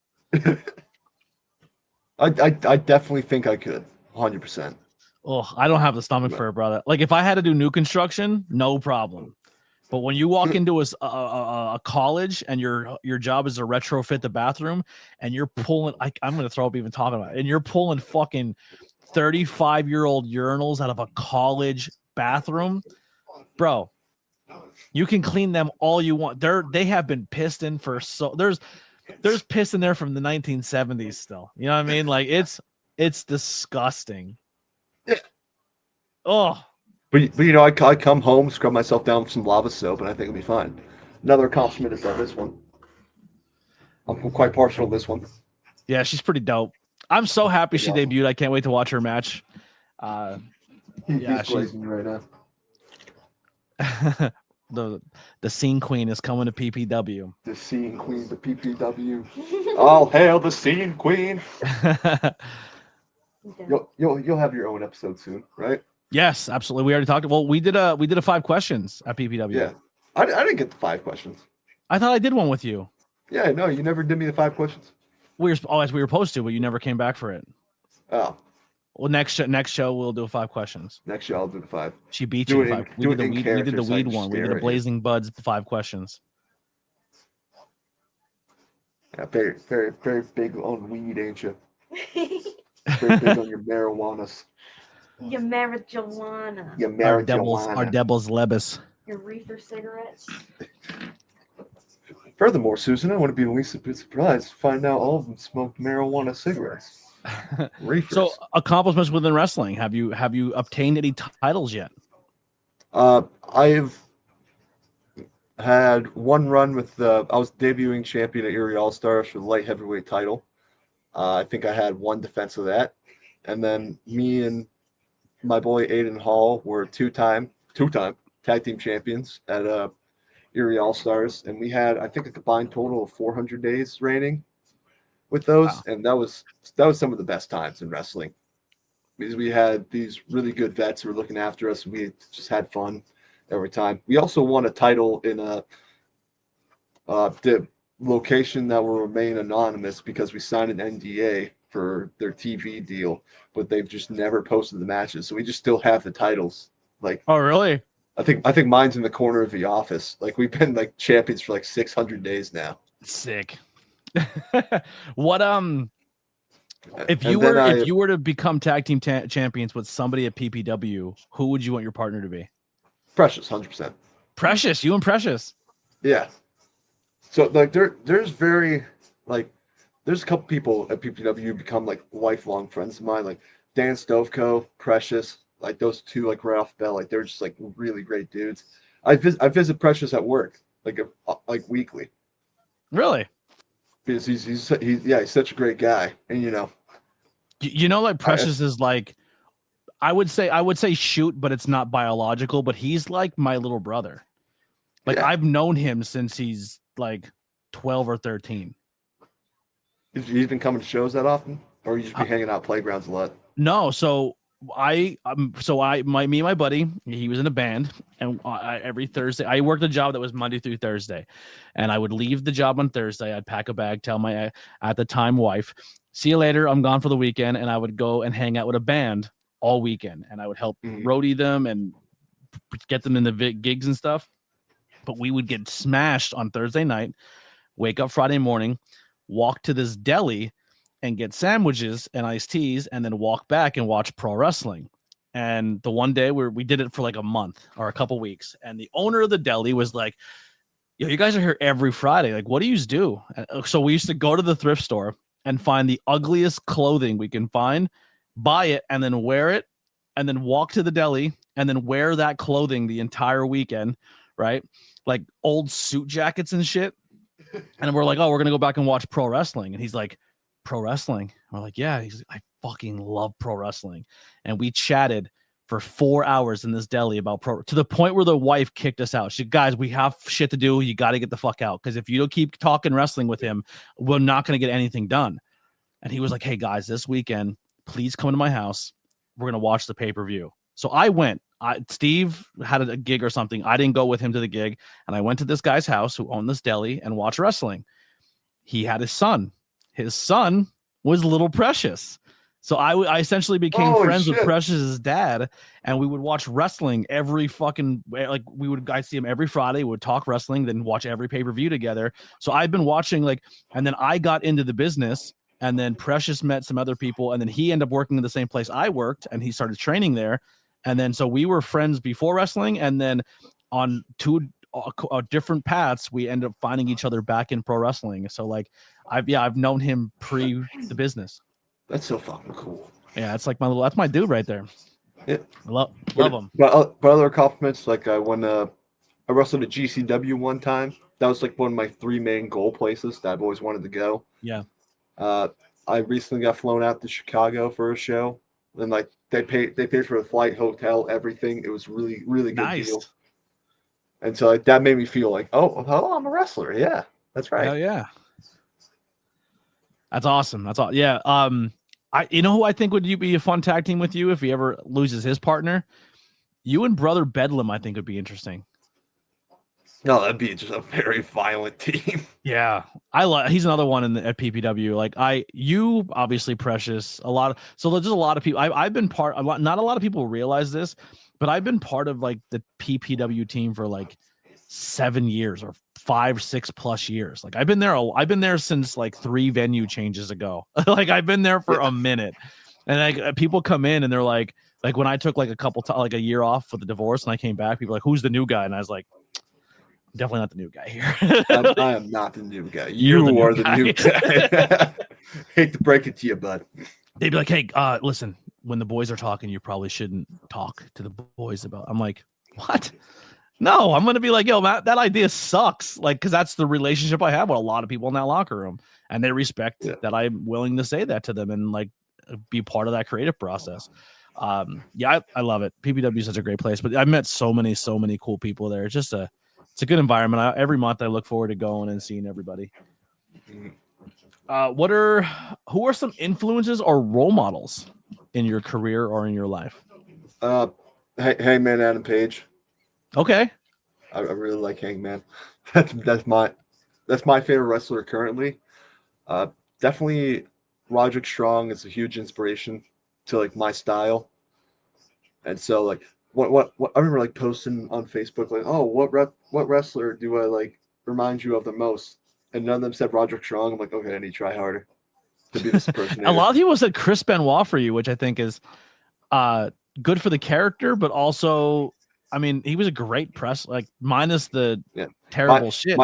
I definitely think I could. 100%. Oh, I don't have the stomach for it, brother. Like if I had to do new construction, no problem. But when you walk into a college and your job is to retrofit the bathroom, and you're pulling, I'm going to throw up even talking about it, and you're pulling fucking 35-year-old urinals out of a college bathroom, bro, you can clean them all you want. They have been pissed in for there's piss in there from the 1970s still. You know what I mean? Like it's disgusting. Yeah. Oh, But you know, I come home, scrub myself down with some lava soap, and I think it'll be fine. Another accomplishment is this one. I'm quite partial to this one. Yeah, she's pretty dope. I'm so happy she Awesome. debuted. I can't wait to watch her match. He's Yeah, glazing me right now. the scene queen is coming to PPW. The scene queen, the PPW. All hail the scene queen. You'll have your own episode soon, right? Yes, absolutely. We already talked. Well, we did a 5 questions at PPW. Yeah. I didn't get the 5 questions. I thought I did one with you. Yeah, no, you never did me the 5 questions. We were as we were supposed to, but you never came back for it. Oh. Well, next show we'll do 5 questions. Next show I'll do the 5. She beat you. We did the weed one. We did a a Blazing Buds 5 questions. Yeah, very, very, very big on weed, ain't you? Very big on your marijuanas. Your marijuana. Your marijuana. Our devil's lebus. Your reefer cigarettes. Furthermore, Susan, I want to be the least a bit surprised to find out all of them smoke marijuana cigarettes. Reefers. So, accomplishments within wrestling. Have you obtained any titles yet? I've had one run with I was debuting champion at Erie All Stars for the light heavyweight title. I think I had one defense of that, and then me and my boy Aiden Hall were two-time tag team champions at Erie All Stars, and we had, I think, a combined total of 400 days reigning with those. Wow. And that was some of the best times in wrestling, because we had these really good vets who were looking after us, and we just had fun every time. We also won a title in the location that will remain anonymous because we signed an NDA for their TV deal, but they've just never posted the matches, so we just still have the titles. Like, oh really? I think mine's in the corner of the office. Like, we've been like champions for like 600 days now. Sick. What if you were to become tag team champions with somebody at PPW, who would you want your partner to be? Precious, 100%. Precious, you and Precious. Yeah. So like there's very like there's a couple people at PPW who become like lifelong friends of mine, like Dan Stovko, Precious, like those two, like right off the bat, like they're just like really great dudes. I visit Precious at work like weekly. Really? Because he's such a great guy, and like Precious is like, I would say shoot, but it's not biological, but he's like my little brother. Like, yeah. I've known him since he's like 12 or 13. He's been coming to shows that often, or you just be hanging out playgrounds a lot? No, so me and my buddy, he was in a band, and every Thursday I worked a job that was Monday through Thursday, and I would leave the job on Thursday. I'd pack a bag, tell my at the time wife, see you later, I'm gone for the weekend, and I would go and hang out with a band all weekend, and I would help roadie them and get them in the gigs and stuff. But we would get smashed on Thursday night, wake up Friday morning, walk to this deli and get sandwiches and iced teas, and then walk back and watch pro wrestling. And the one day we did it for like a month or a couple weeks, and the owner of the deli was like, "Yo, you guys are here every Friday. Like, what do you do?" So we used to go to the thrift store and find the ugliest clothing we can find, buy it, and then wear it, and then walk to the deli and then wear that clothing the entire weekend, right? Like old suit jackets and shit. And we're like, "Oh, we're gonna go back and watch pro wrestling." And he's like, "Pro wrestling?" We're like, "Yeah." He's like, "I fucking love pro wrestling." And we chatted for 4 hours in this deli about to the point where the wife kicked us out. She said, "Guys, we have shit to do. You got to get the fuck out, because if you don't keep talking wrestling with him, we're not going to get anything done." And he was like, "Hey guys, this weekend, please come to my house. We're going to watch the pay-per-view." So I went. Steve had a gig or something. I didn't go with him to the gig, and I went to this guy's house who owned this deli and watched wrestling. He had his son. His son was Little Precious. So I essentially became friends with Precious's dad, and we would watch wrestling every fucking, like, I'd see him every Friday. We would talk wrestling, then watch every pay-per-view together. So I've been watching, like, and then I got into the business, and then Precious met some other people, and then he ended up working in the same place I worked, and he started training there. And then so we were friends before wrestling, and then on two different paths, we ended up finding each other back in pro wrestling. So like, I've known him pre the business. That's so fucking cool. Yeah, it's like that's my dude right there. Yeah. Love them. But other accomplishments, like I wrestled at GCW one time. That was like one of my 3 main goal places that I've always wanted to go. Yeah. I recently got flown out to Chicago for a show, and like they paid for the flight, hotel, everything. It was really really good Nice. deal. And so like, that made me feel like, oh, I'm a wrestler. Yeah, that's right. Hell yeah. That's awesome. That's all. Yeah. You know who I think would be a fun tag team with you if he ever loses his partner? You and Brother Bedlam, I think, would be interesting. No, that'd be just a very violent team. Yeah, he's another one at PPW. Like you obviously Precious. So there's a lot of people. I've been not a lot of people realize this, but I've been part of like the PPW team for like 7 years or 5-6+ years. Like I've been there since like 3 venue changes ago. Like I've been there for a minute, and like people come in and they're like when I took like a year off for the divorce and I came back, people were like, who's the new guy? And I was like, definitely not the new guy here. I am not the new guy. You are the new guy. Hate to break it to you, bud. They'd be like, hey, listen, when the boys are talking, you probably shouldn't talk to the boys about. I'm like, what? No, I'm going to be like, yo, Matt, that idea sucks. Like, because that's the relationship I have with a lot of people in that locker room. And they respect that I'm willing to say that to them and like be part of that creative process. I love it. PPW is such a great place, but I've met so many cool people there. It's a good environment. Every month I look forward to going and seeing everybody. Who are some influences or role models in your career or in your life? Hangman Adam Page. Okay. I really like Hangman. That's my favorite wrestler currently. Definitely Roderick Strong is a huge inspiration to like my style. And so like what I remember like posting on Facebook like, oh, what wrestler do I like remind you of the most? And none of them said Roderick Strong. I'm like, okay, I need to try harder to be this person. A lot of people said Chris Benoit for you, which I think is good for the character, but also, I mean, he was a great press, like minus the terrible shit.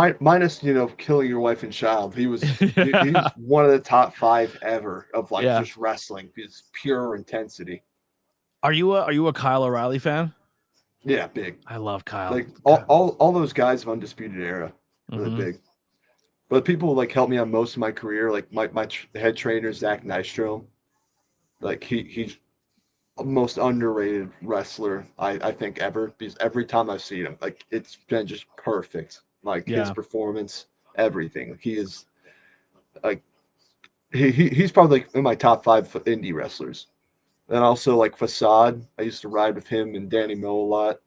Minus, killing your wife and child. He was he's one of the top 5 ever of like just wrestling. It's pure intensity. Are you a Kyle O'Reilly fan? Yeah, big. I love Kyle. Like all those guys of Undisputed Era, really big. But people like helped me on most of my career. Like my head trainer Zach Nystrom. Like he's the most underrated wrestler I think ever. Because every time I've seen him, like it's been just perfect. Like his performance, everything. Like, he is like he's probably like in my top 5 indie wrestlers. And also like Facade. I used to ride with him and Danny Moe a lot.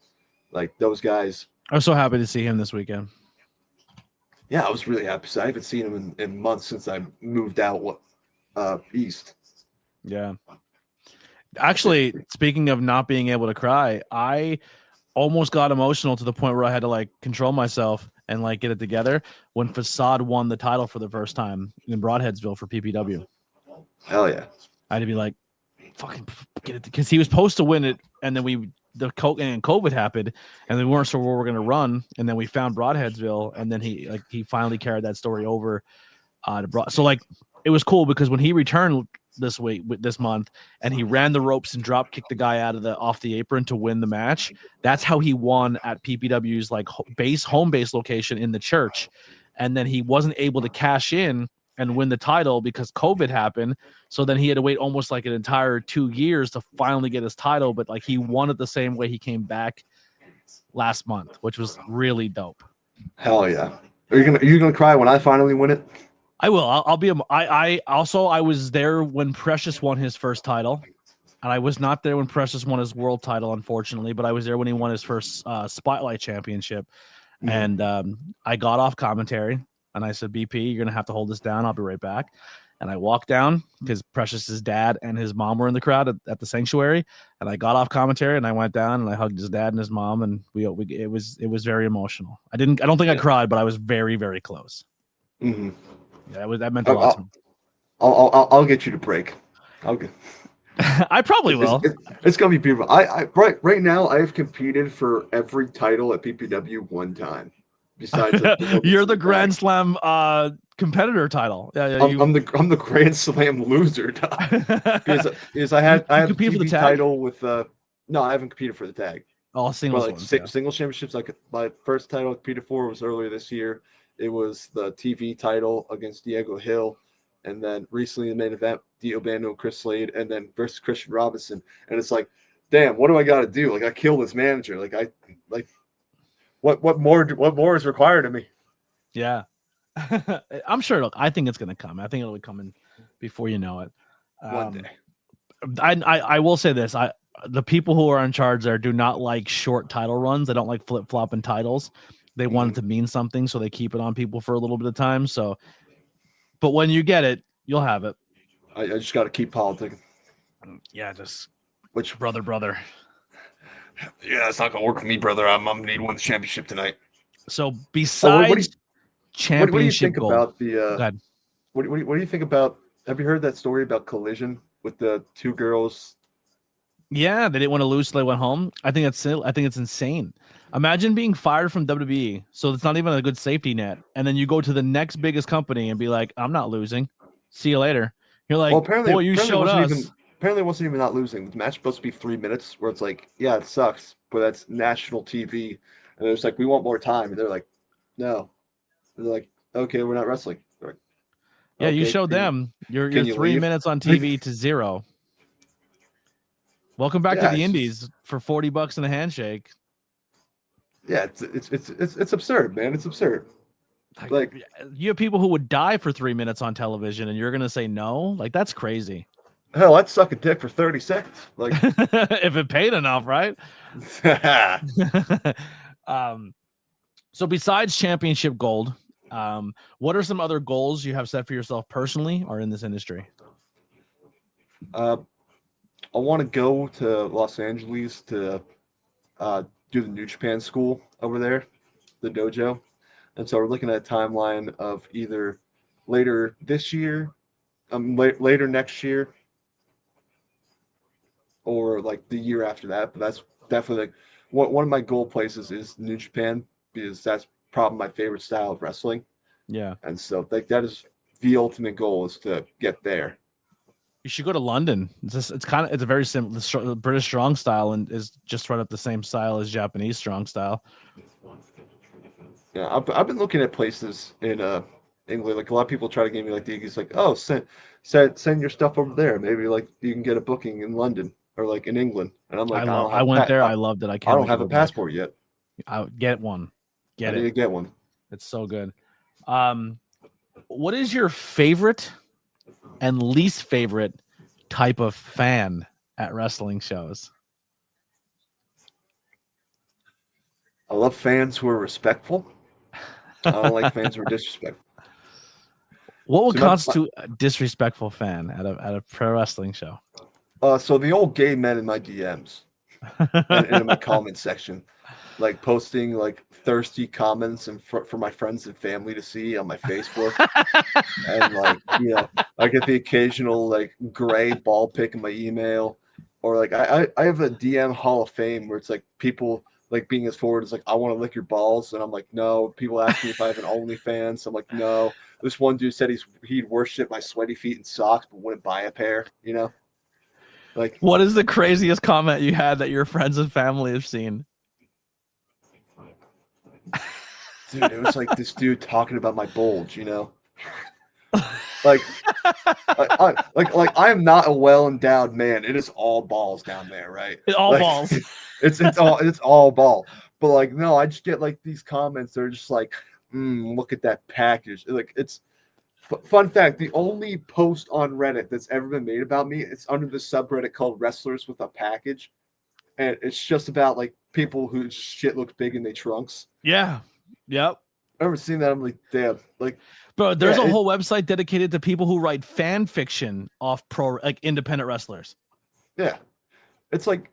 Like those guys. I was so happy to see him this weekend. Yeah, I was really happy. I haven't seen him in months since I moved out east. Yeah. Actually, speaking of not being able to cry, I almost got emotional to the point where I had to like control myself and like get it together when Facade won the title for the first time in Broadheadsville for PPW. Hell yeah. I had to be like, fucking get it, because he was supposed to win it, and then COVID happened, and we weren't sure where we're gonna run, and then we found Broadheadsville, and then he finally carried that story over to Broad. So like it was cool because when he returned this month, and he ran the ropes and drop kicked the guy off the apron to win the match. That's how he won at PPW's like home base location in the church, and then he wasn't able to cash in and win the title because COVID happened. So then he had to wait almost like an entire 2 years to finally get his title. But like he won it the same way he came back last month, which was really dope. Hell yeah. Are you gonna cry when I finally win it? I will. I'll be. I was there when Precious won his first title, and I was not there when Precious won his world title, unfortunately. But I was there when he won his first Spotlight Championship, and I got off commentary. And I said, BP, you're going to have to hold this down. I'll be right back. And I walked down because Precious's dad and his mom were in the crowd at the sanctuary. And I got off commentary and I went down and I hugged his dad and his mom. And it was very emotional. I don't think I cried, but I was very, very close. Mm-hmm. Yeah, that meant a lot to me. I'll get you to break. I probably will. It's going to be beautiful. Right now, I've competed for every title at PPW one time. besides You're the Grand Slam competitor title. Yeah, I'm the Grand Slam loser, dog. because I had you a compete for the TV tag? title with no, I haven't competed for the tag. All singles But ones. singles championships, like my first title I competed for was earlier this year. It was the TV title against Diego Hill, and then recently the main event, Dio Bando and Chris Slade, and then versus Christian Robinson. And it's like, damn, what do I got to do? Like I killed this manager. What more is required of me? Yeah. I'm sure. I think it's gonna come. I think it'll be coming before you know it. One day. I will say this. The people who are in charge there do not like short title runs. They don't like flip flopping titles. They want it to mean something, so they keep it on people for a little bit of time. So, but when you get it, you'll have it. I just got to keep politicking. Yeah, just which brother. Yeah, it's not gonna work for me, brother. I'm gonna need to win the championship tonight. So besides championship, what do you think gold, about the? What do you think about? Have you heard that story about Collision with the two girls? Yeah, they didn't want to lose, so they went home. I think it's insane. Imagine being fired from WWE, so it's not even a good safety net, and then you go to the next biggest company and be like, "I'm not losing. See you later." You're like, well, "Boy, you showed us." Apparently, it wasn't even not losing. The match was supposed to be 3 minutes, where it's like, yeah, it sucks, but that's national TV, and it's like, we want more time, and they're like, no, and they're like, okay, we're not wrestling. Like, yeah, you showed them. You're 3 minutes on TV to 0. Welcome back to the Indies for $40 and a handshake. Yeah, it's absurd, man. It's absurd. Like you have people who would die for 3 minutes on television, and you're gonna say no? Like that's crazy. Hell, I'd suck a dick for 30 seconds. Like if it paid enough, right? So besides championship gold, what are some other goals you have set for yourself personally or in this industry? I want to go to Los Angeles to do the New Japan school over there, the dojo. And so we're looking at a timeline of either later this year, later next year, or like the year after that. But that's definitely one of my goal places is New Japan, because that's probably my favorite style of wrestling. Yeah. And so like that is the ultimate goal, is to get there. You should go to London. It's a very simple. The British strong style and is just right up the same style as Japanese strong style. Yeah, I've been looking at places in England. Like a lot of people try to give me like it's like, oh, send your stuff over there. Maybe like you can get a booking in London or like in England. And I'm like, I went there. I loved it. I don't have a passport yet. I get one. I need to get one. It's so good. What is your favorite and least favorite type of fan at wrestling shows? I love fans who are respectful. I don't like fans who are disrespectful. What would constitute a disrespectful fan at a pro wrestling show? So the old gay men in my DMs and in my comment section, like posting like thirsty comments and for my friends and family to see on my Facebook. And like, I get the occasional like gray ball pick in my email, or like I have a DM Hall of Fame where it's like people like being as forward as like, I want to lick your balls, and I'm like, no. People ask me if I have an OnlyFans, I'm like, no. This one dude said he'd worship my sweaty feet in socks but wouldn't buy a pair. Like, what is the craziest comment you had that your friends and family have seen? Dude, it was like this dude talking about my bulge, like I am not a well-endowed man. It is all balls down there, right? All balls. It's all ball. But like, no, I just get like these comments. They're just like, look at that package. Like, it's fun fact. The only post on Reddit that's ever been made about me, it's under the subreddit called Wrestlers with a Package. And it's just about like people whose shit looks big in their trunks. Yeah. Yep. I've never seen that. I'm like, damn. Like, bro, there's a whole website dedicated to people who write fan fiction off like independent wrestlers. Yeah. It's like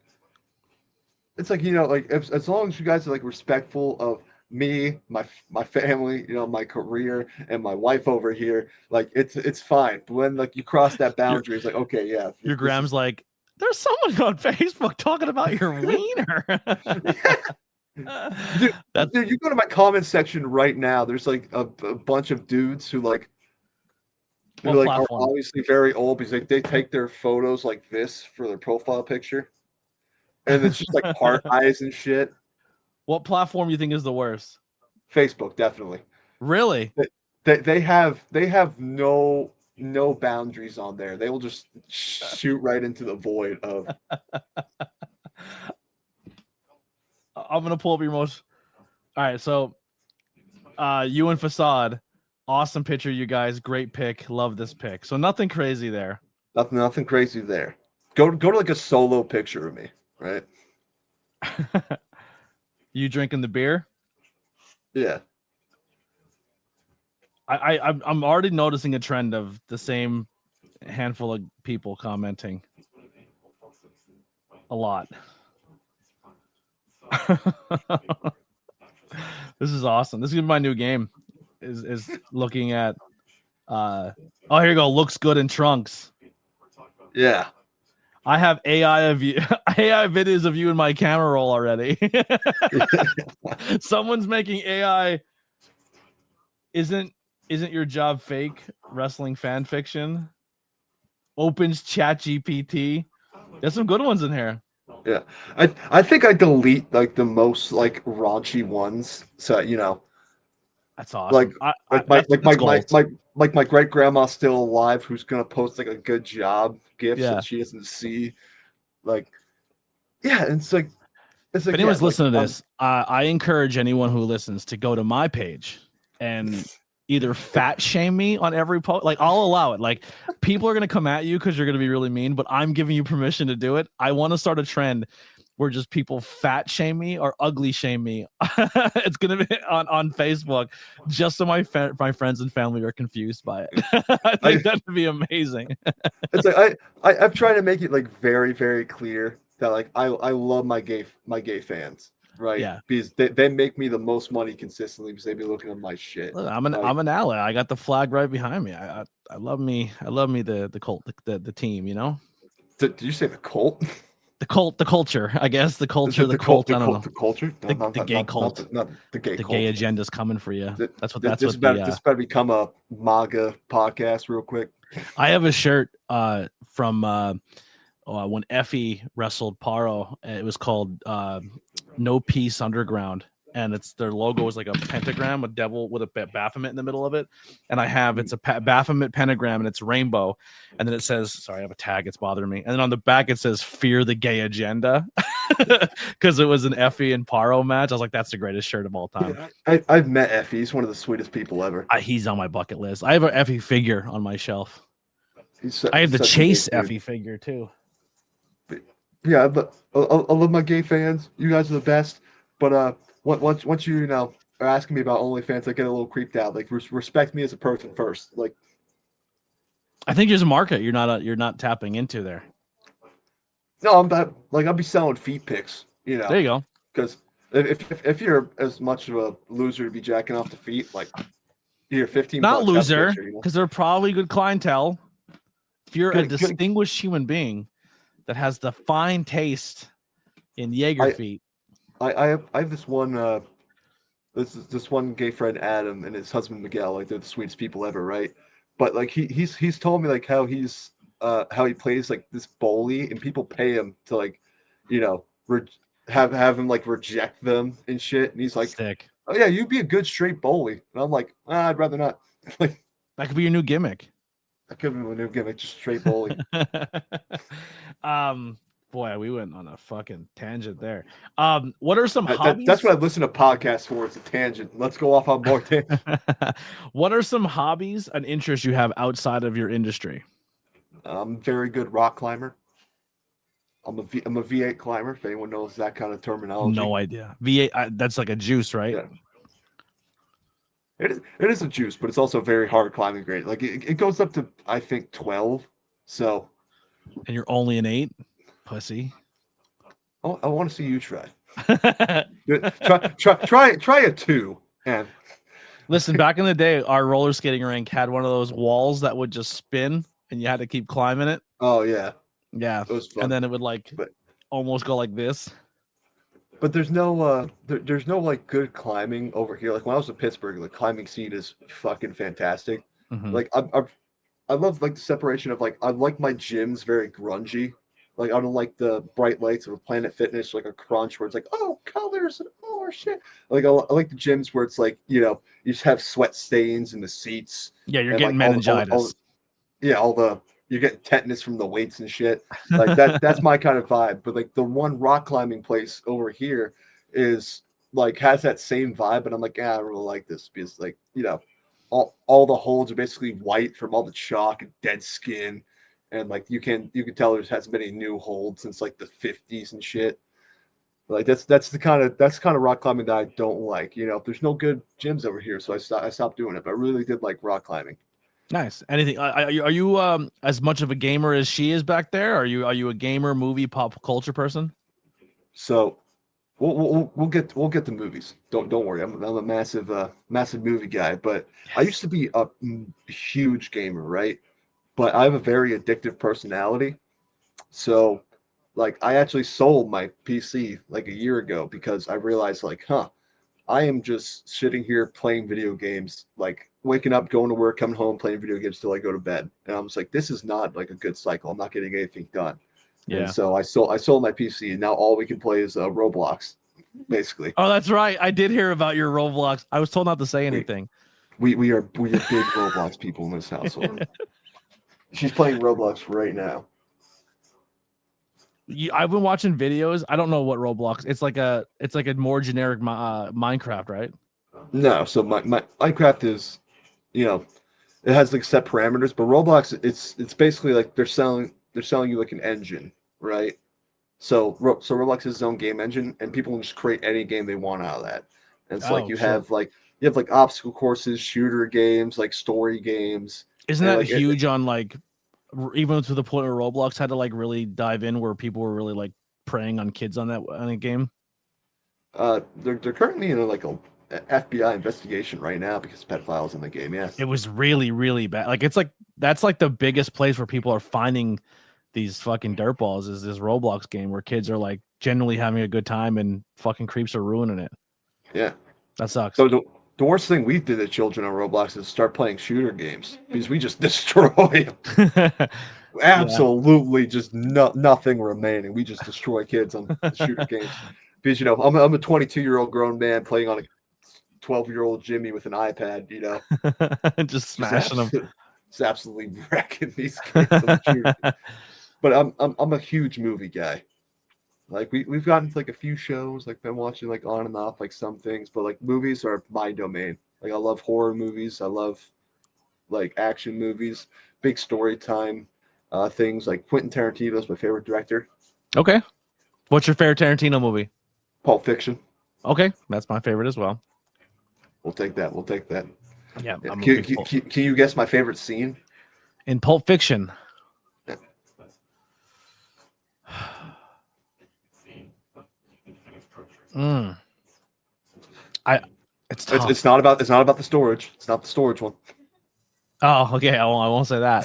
like as long as you guys are like respectful of me, my family, my career, and my wife over here, like it's fine. But when like you cross that boundary, it's like, okay, yeah. Your Gram's like, there's someone on Facebook talking about your wiener. That's Dude, you go to my comment section right now. There's like a bunch of dudes who like what are platform? obviously very old because they take their photos like this for their profile picture, and it's just like heart eyes and shit. What platform you think is the worst? Facebook, definitely. Really? They have no boundaries on there. They will just shoot right into the void of. I'm gonna pull up your most. All right, so you and Facade, awesome picture, you guys. Great pick. Love this pick. So nothing crazy there. Nothing crazy there. Go to like a solo picture of me, right? You drinking the beer? Yeah. I'm already noticing a trend of the same handful of people commenting a lot. This is awesome. This is gonna be my new game. Is looking at oh, here you go. Looks good in trunks. Yeah. I have AI of you, AI videos of you in my camera roll already. Someone's making AI. Isn't your job fake? Wrestling fan fiction. Opens Chat GPT. There's some good ones in here. Yeah. I think I delete like the most like raunchy ones. So That's awesome. Like my great grandma still alive who's gonna post like a good job gift Yeah. that she doesn't see. Like yeah, it's like If anyone's listening to this, I encourage anyone who listens to go to my page and either fat shame me on every post. Like I'll allow it. Like people are gonna come at you because you're gonna be really mean, but I'm giving you permission to do it. I want to start a trend where just people fat shame me or ugly shame me. It's gonna be on Facebook, just so my friends and family are confused by it. I think that would be amazing. It's like I'm trying to make it like very, very clear that like I love my gay fans, right? Yeah. Because they make me the most money consistently because they be looking at my shit. Look, I'm an ally. I got the flag right behind me. I love me. I love me the cult, the team. You know. Did you say the cult? The culture. I guess the culture. The cult. I don't know. The culture. The gay cult. Not the gay the cult. gay agenda's coming for you. That's what. This better become a MAGA podcast real quick. I have a shirt from when Effie wrestled Paro. It was called No Peace Underground, and their logo is like a pentagram, a devil with a Baphomet in the middle of it. And I have it's a Baphomet pentagram, and it's rainbow. And then it says, sorry, I have a tag. It's bothering me. And then on the back it says "Fear the Gay Agenda," because it was an Effie and Paro match. I was like, that's the greatest shirt of all time. Yeah, I've met Effie. He's one of the sweetest people ever. He's on my bucket list. I have an Effie figure on my shelf. I have the Chase Effie figure too. Yeah, but I love my gay fans. You guys are the best. But once you are asking me about OnlyFans, I get a little creeped out. Like respect me as a person first. Like, I think there's a market you're not tapping into there. No, I'm not. Like I'll be selling feet pics. There you go. Because if you're as much of a loser to be jacking off the feet, like you're 15. Not loser, because they're probably good clientele. If you're a distinguished human being that has the fine taste in Jaeger feet. I have this one this one gay friend Adam and his husband Miguel, like they're the sweetest people ever, right? But like he's told me like how he plays like this bully and people pay him to like have him like reject them and shit, and he's like, sick. Oh yeah, you'd be a good straight bully, and I'm like, I'd rather not. Like that could be your new gimmick. That could be my new gimmick, just straight bully. Boy, we went on a fucking tangent there. What are some hobbies? That's what I listen to podcasts for. It's a tangent. Let's go off on more tangents. What are some hobbies and interests you have outside of your industry? I'm a very good rock climber. I'm a V8 climber, if anyone knows that kind of terminology. No idea. V8, that's like a juice, right? Yeah. It is a juice, but it's also very hard climbing grade. Like it goes up to I think 12. So. And you're only an 8, pussy. Oh, I want to see you try. try a 2. And listen, back in the day, our roller skating rink had one of those walls that would just spin, and you had to keep climbing it. Oh yeah. Yeah. It was fun. And then it would almost go like this. but there's no there's no like good climbing over here. Like when I was in Pittsburgh, the climbing scene is fucking fantastic. Hmm. Like I love like the separation of like I like my gyms very grungy. Like I don't like the bright lights of a Planet Fitness, like a Crunch, where it's like oh colors and oh shit. Like I like the gyms where it's like you just have sweat stains in the seats Yeah, you're and getting like meningitis. yeah all the you're getting tetanus from the weights and shit. Like that's my kind of vibe. But like the one rock climbing place over here is like has that same vibe, and I'm like, I don't really like this because like all the holds are basically white from all the chalk and dead skin, and like you can tell there's hasn't been any new holds since like the 50s and shit. Like that's the kind of rock climbing that I don't like. There's no good gyms over here, so I stopped doing it. But I really did like rock climbing. Nice. Anything? Are you as much of a gamer as she is back there? Are you a gamer, movie, pop culture person? So we'll get to movies. Don't worry. I'm a massive movie guy. But I used to be a huge gamer, right? But I have a very addictive personality. So like I actually sold my PC like a year ago because I realized like, I am just sitting here playing video games, like waking up, going to work, coming home, playing video games till I go to bed. And I was like, this is not like a good cycle. I'm not getting anything done. And Yeah. so I sold my PC, and now all we can play is Roblox, basically. Oh, that's right. I did hear about your Roblox. I was told not to say We anything. we are big Roblox people in this household. She's playing Roblox right now. I've been watching videos. I don't know what Roblox. It's like a more generic Minecraft, right? No, so my Minecraft is, you know, it has like set parameters, but Roblox it's basically like they're selling you like an engine, right? So Roblox is its own game engine, and people can just create any game they want out of that. And so like Oh, shit. you have like obstacle courses, shooter games, like story games, Isn't and that like huge on like even to the point where Roblox had to like really dive in where people were really like preying on kids on a game? they're currently in a FBI investigation right now because pedophiles in the game. Yes. It was really, really bad. Like it's like that's like the biggest place where people are finding these fucking dirtballs is this Roblox game where kids are like genuinely having a good time and fucking creeps are ruining it. Yeah. That sucks. So the worst thing we did at children on Roblox is start playing shooter games because we just destroy them. Yeah. Absolutely, just nothing remaining. We just destroy kids on the shooter games because I'm a 22-year-old grown man playing on a 12-year-old Jimmy with an iPad. Just Just smashing them. just absolutely wrecking these kids on the shooter. But I'm a huge movie guy. Like we've gotten to like a few shows, like been watching like on and off like some things, but like movies are my domain. Like I love horror movies. I love like action movies, big story time, things like Quentin Tarantino is my favorite director. Okay. What's your favorite Tarantino movie? Pulp Fiction. Okay, that's my favorite as well. We'll take that. We'll take that. Yeah, Yeah. I'm a Can, big can, can, can you guess my favorite scene? in Pulp Fiction. Yeah. Mm. It's tough. It's not about the storage. It's not the storage one. Oh, okay. I won't say that.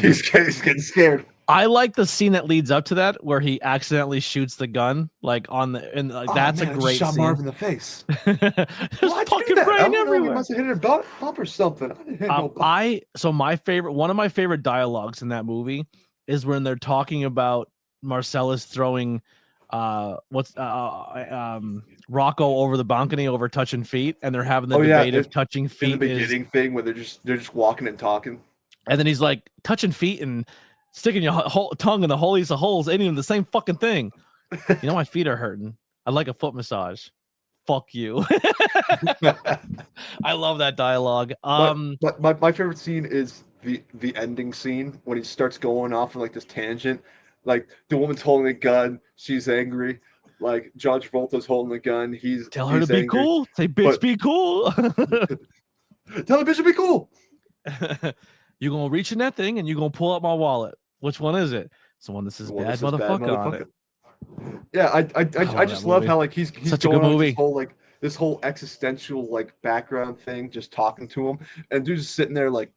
He's getting scared. I like the scene that leads up to that, where he accidentally shoots the gun, like on the, and like, Oh, that's man, a I just great shot scene. Marv in the face. There's Why'd you do fucking that? I brain don't know. He everywhere. must have hit a bump or something. I didn't hit no bump. So one of my favorite dialogues in that movie is when they're talking about Marcellus throwing Rocco over the balcony over touching feet, and they're having the debate if touching In the feet is, beginning thing where they're just walking and talking. and then he's like, touching feet and sticking your tongue in the holiest of holes ain't even the same fucking thing. My feet are hurting. I'd like a foot massage. Fuck you. I love that dialogue. But my favorite scene is the ending scene when he starts going off on like this tangent. Like the woman's holding a gun, she's angry. Like John Travolta's holding the gun, Tell her to be angry. cool. Say, bitch, be cool. Tell the bitch to be cool. You're gonna reach in that thing and you're gonna pull out my wallet. Which one is it? It's the one that says bad motherfucker on it. Yeah, I just love how like he's such a going good on movie. this whole existential like background thing, just talking to him, and dude's just sitting there like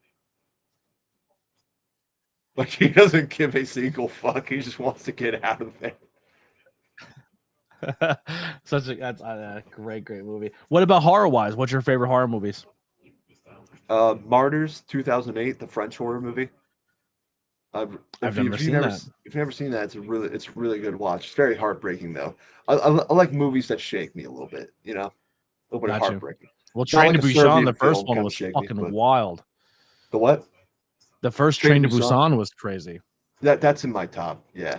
he doesn't give a single fuck. He just wants to get out of there. That's a great movie. What about horror wise? What's your favorite horror movies? Martyrs 2008, the French horror movie. I've never seen that. If you've never seen that, it's a really good watch. It's very heartbreaking though. I like movies that shake me a little bit, a little bit of Got you. heartbreaking. Well, Not Train like to a Busan, Serbian the first film one kinda was shake me, fucking but wild. the what? The first Train Train to to Busan? Busan was crazy. That's in my top. Yeah.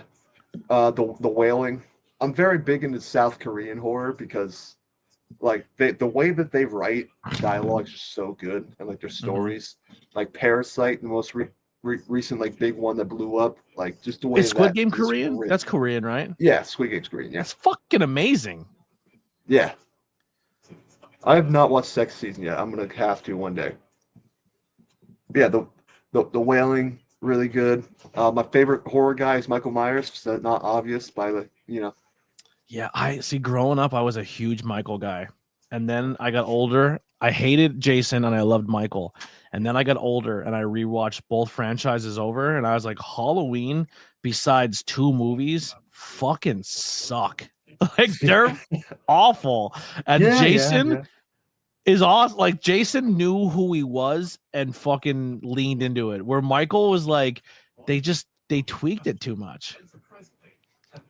The Wailing. I'm very big into South Korean horror because like the way that they write dialogue is just so good, and like their stories, like Parasite, the most recent like big one that blew up, like just the way Is Squid that Game is Korean? written. That's Korean, right? Yeah, Squid Game's Korean. Yeah, That's fucking amazing. yeah. I have not watched Sex Season yet. I'm gonna have to one day. Yeah, the Wailing, really good. My favorite horror guy is Michael Myers. So not obvious by the. Yeah, I see. Growing up, I was a huge Michael guy, and then I got older. I hated Jason and I loved Michael, and then I got older and I rewatched both franchises over, and I was like, Halloween, besides 2 movies, fucking suck. Like they're awful. And Yeah, Jason yeah. is awesome. Like Jason knew who he was and fucking leaned into it. Where Michael was like, they tweaked it too much.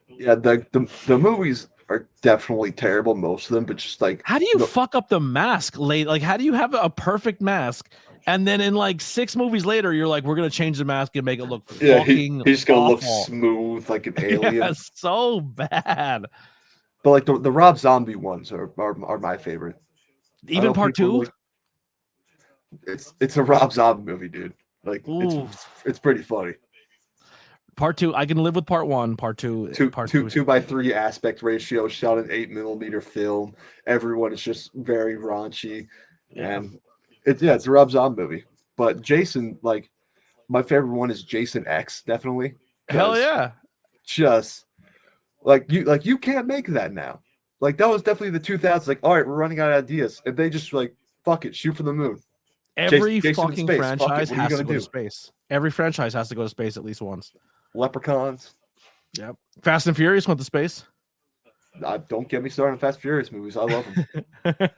Yeah, the movies are definitely terrible, most of them, but just like How do you fuck up the mask late? Like, how do you have a perfect mask? And then in like 6 movies later, you're like, we're gonna change the mask and make it look fucking he's gonna look awful. smooth like an alien. Yeah, so bad. But like the Rob Zombie ones are my favorite. I Even know part people 2. like it's a Rob Zombie movie, dude. Like Ooh, it's pretty funny. part 2. I can live with part 1. Part 2. Part 2. 2:3 aspect ratio, shot in 8mm film. Everyone is just very raunchy, Yeah. and it's a Rob Zombie movie. But Jason, like my favorite one is Jason X, definitely. Hell 'Cause yeah. just you can't make that now. Like that was definitely the 2000s. Like, all right, we're running out of ideas, and they just like fuck it, shoot for the moon. Every Jason in fucking space. Fuck it. franchise What are you has to gonna go to do? space. Every franchise has to go to space at least once. Leprechauns. Yep. Fast and Furious went to space. Don't get me started on Fast and Furious movies. I love them.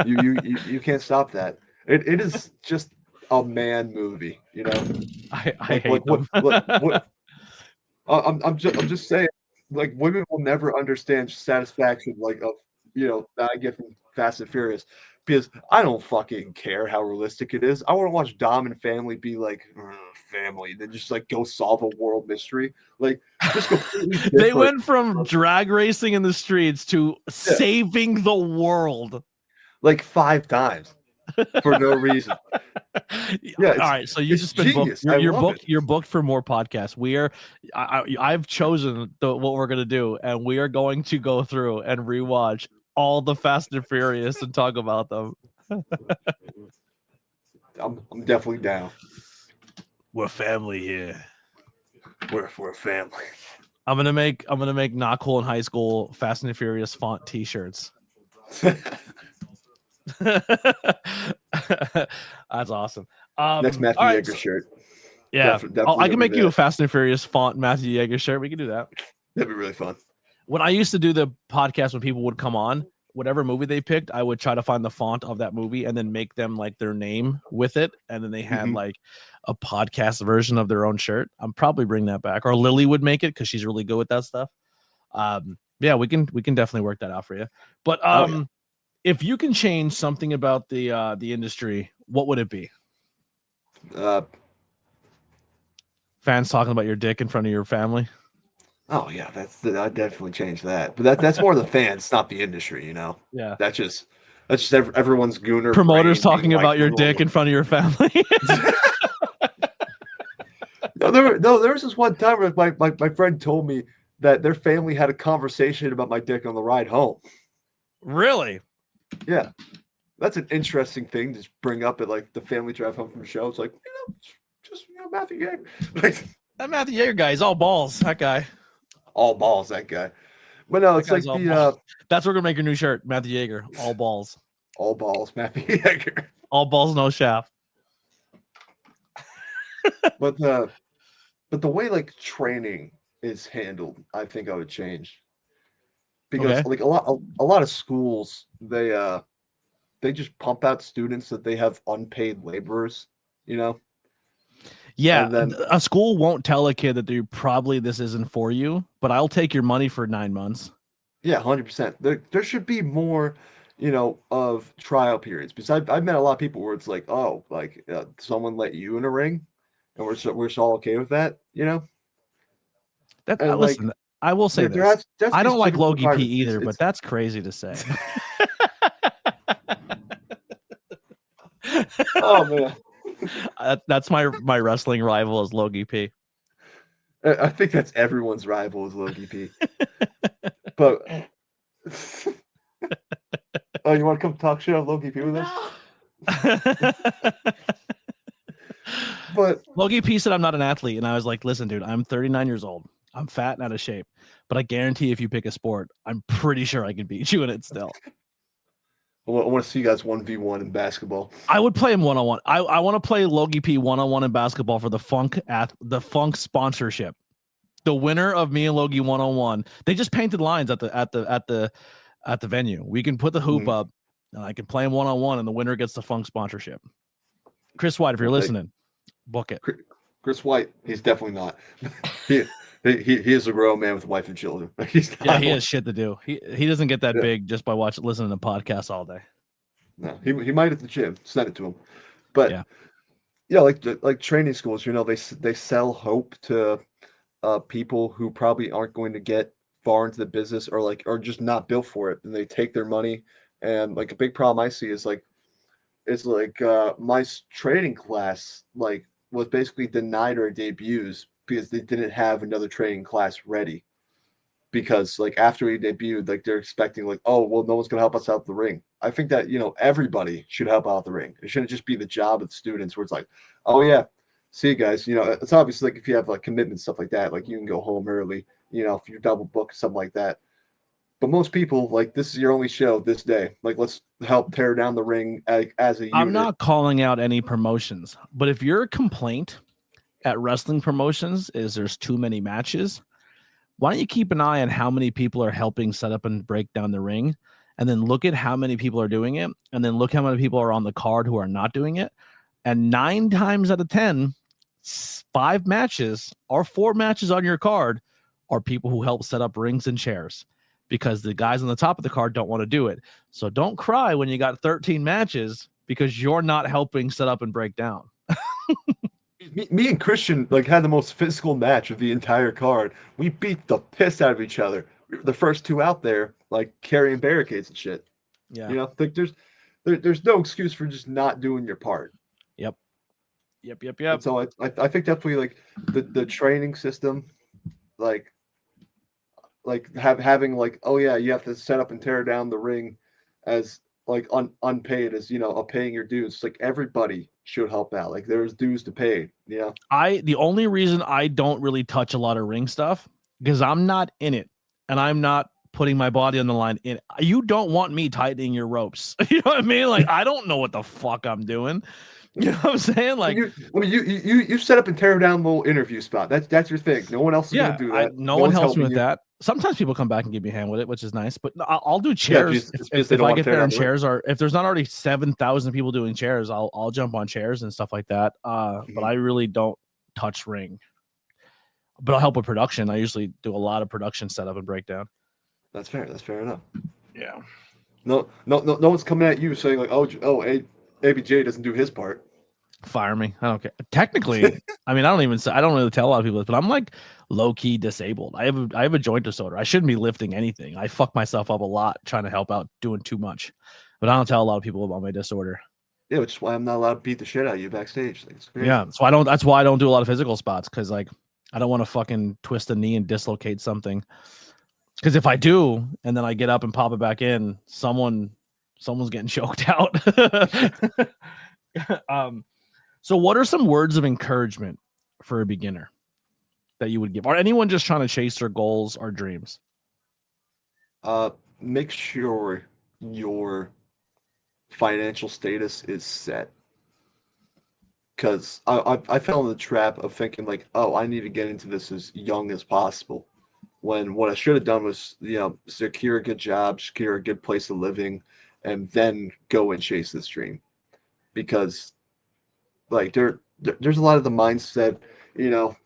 You can't stop that. It is just a man movie, I Like hate them. what I'm just saying, like women will never understand satisfaction like of that I get from Fast and Furious because I don't fucking care how realistic it is. I want to watch Dom and family be like family, then just like go solve a world mystery, like just completely different. They went from drag racing in the streets to saving the world. Like 5 times for no reason. Yeah, all right. So you just been genius. booked. You're I love booked. You're booked for more podcasts. We are. I've chosen what we're gonna do, and we are going to go through and rewatch all the Fast and Furious and talk about them. I'm definitely down. We're family here. We're a family. I'm gonna make Not Cool in High School Fast and Furious font T-shirts. That's awesome. Next Matthew Jaeger shirt. Yeah. Definitely I can make you a Fast and Furious font Matthew Jaeger shirt. We can do that. That'd be really fun. When I used to do the podcast, when people would come on, whatever movie they picked, I would try to find the font of that movie and then make them like their name with it. And then they had like a podcast version of their own shirt. I'm probably bringing that back. Or Lily would make it because she's really good with that stuff. Yeah, we can definitely work that out for you. But if you can change something about the industry, what would it be? Fans talking about your dick in front of your family. Oh yeah, I'd definitely change that. But that's more the fans, not the industry, Yeah, that's just everyone's gooner. Promoters talking about your dick in front of your family. There was this one time where my friend told me that their family had a conversation about my dick on the ride home. Really? Yeah, that's an interesting thing to bring up at like the family drive home from the show. It's like just Matthew Jaeger. Like, that Matthew Jaeger guy is all balls. That guy. All balls, that guy. But no, it's like that's where we're gonna make your new shirt, Matthew Jaeger. All balls. All balls, Matthew Jaeger. All balls, no shaft. But the way like training is handled, I think I would change. because Okay. like a lot of schools they just pump out students that they have unpaid laborers, you know, Yeah, and then a school won't tell a kid that they probably this isn't for you, but I'll take your money for 9 months. yeah, 100%. There should be more, of trial periods because I've met a lot of people where it's like, oh, like someone let you in a ring, and we're so all okay with that, That and like listen, I will say there this. has to I be don't like student Logie P requirements. either, but that's crazy to say. Oh man, That's my wrestling rival is Logie P. I think that's everyone's rival is Logie P. But oh, you want to come talk shit on Logie P with us? But Logie P said I'm not an athlete, and I was like, listen, dude, I'm 39 years old. I'm fat and out of shape, but I guarantee if you pick a sport, I'm pretty sure I can beat you in it still. I want to see you guys 1v1 in basketball. I would play him one-on-one. I want to play Logie P one-on-one in basketball for the Funk sponsorship. The winner of me and Logie one-on-one. They just painted lines at the venue. We can put the hoop up, and I can play him one-on-one, and the winner gets the Funk sponsorship. Chris White, if you're listening, book it. Chris White, he's definitely not. he is a grown man with a wife and children. He has shit to do. He doesn't get that big just by listening to podcasts all day. No, he might at the gym. Send it to him. But yeah, like training schools, they sell hope to people who probably aren't going to get far into the business or just not built for it, and they take their money. And like a big problem I see is my training class was basically denied our debuts because they didn't have another training class ready. Because like after we debuted, like they're expecting like, oh well, no one's gonna help us out the ring. I think that everybody should help out the ring. It shouldn't just be the job of the students where it's like, oh yeah, see you guys. It's obviously like if you have like commitments stuff like that, like you can go home early. If you double book something like that. But most people like this is your only show this day. Like let's help tear down the ring as a unit. I'm not calling out any promotions, but if your complaint at wrestling promotions is there's too many matches, why don't you keep an eye on how many people are helping set up and break down the ring, and then look at how many people are doing it, and then look how many people are on the card who are not doing it. And 9 times out of 10, 5 matches or 4 matches on your card are people who help set up rings and chairs, because the guys on the top of the card don't want to do it. So don't cry when you got 13 matches because you're not helping set up and break down. Me and Christian had the most physical match of the entire card. We beat the piss out of each other. We were the first 2 out there, carrying barricades and shit. Yeah. There's no excuse for just not doing your part. Yep. And so I think definitely the training system, having oh yeah, you have to set up and tear down the ring as unpaid as paying your dues. Everybody should help out. There's dues to pay. The only reason I don't really touch a lot of ring stuff because I'm not in it and I'm not putting my body on the line in it. You don't want me tightening your ropes. You know what I mean? I don't know what the fuck I'm doing. You know what I'm saying? You set up and tear down a little interview spot. That's your thing. No one else is gonna do that. No one helps me with that. Sometimes people come back and give me a hand with it, which is nice. But I'll do chairs if I get there on chairs, or if there's not already 7,000 people doing chairs, I'll jump on chairs and stuff like that. But I really don't touch ring. But I'll help with production. I usually do a lot of production setup and breakdown. That's fair. That's fair enough. Yeah. No one's coming at you saying ABJ doesn't do his part. Fire me. I don't care. Technically, I mean, I don't really tell a lot of people this, but I'm low key disabled. I have a joint disorder. I shouldn't be lifting anything. I fuck myself up a lot trying to help out doing too much, but I don't tell a lot of people about my disorder. Yeah, which is why I'm not allowed to beat the shit out of you backstage. Yeah, so that's why I don't do a lot of physical spots, because I don't want to fucking twist a knee and dislocate something. Because if I do, and then I get up and pop it back in, someone's getting choked out. So what are some words of encouragement for a beginner that you would give, or anyone just trying to chase their goals or dreams? Make sure your financial status is set. Because I fell in the trap of thinking I need to get into this as young as possible. when what I should have done was, secure a good job, secure a good place of living, and then go and chase this dream. Because like there's a lot of the mindset,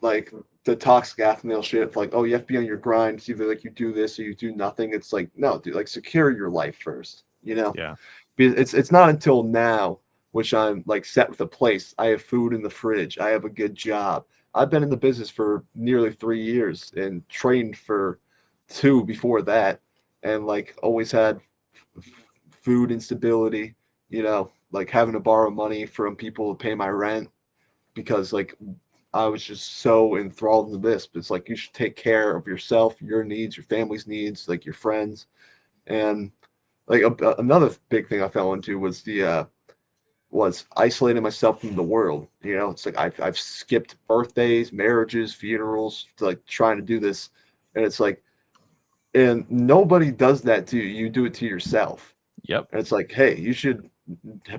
like the toxic athlete shit of like, oh, you have to be on your grind. It's either like you do this or you do nothing. It's like, no, dude, like secure your life first, Yeah. Because it's not until now, which I'm like set with a place. I have food in the fridge. I have a good job. I've been in the business for nearly 3 years and trained for 2 before that, and like always had food instability, like having to borrow money from people to pay my rent because like I was just so enthralled in this. But it's like you should take care of yourself, your needs, your family's needs, like your friends, and like another big thing I fell into was the was isolating myself from the world. It's like I've skipped birthdays, marriages, funerals, like trying to do this, and it's like, and nobody does that to you. You do it to yourself. Yep. And it's like, hey, you should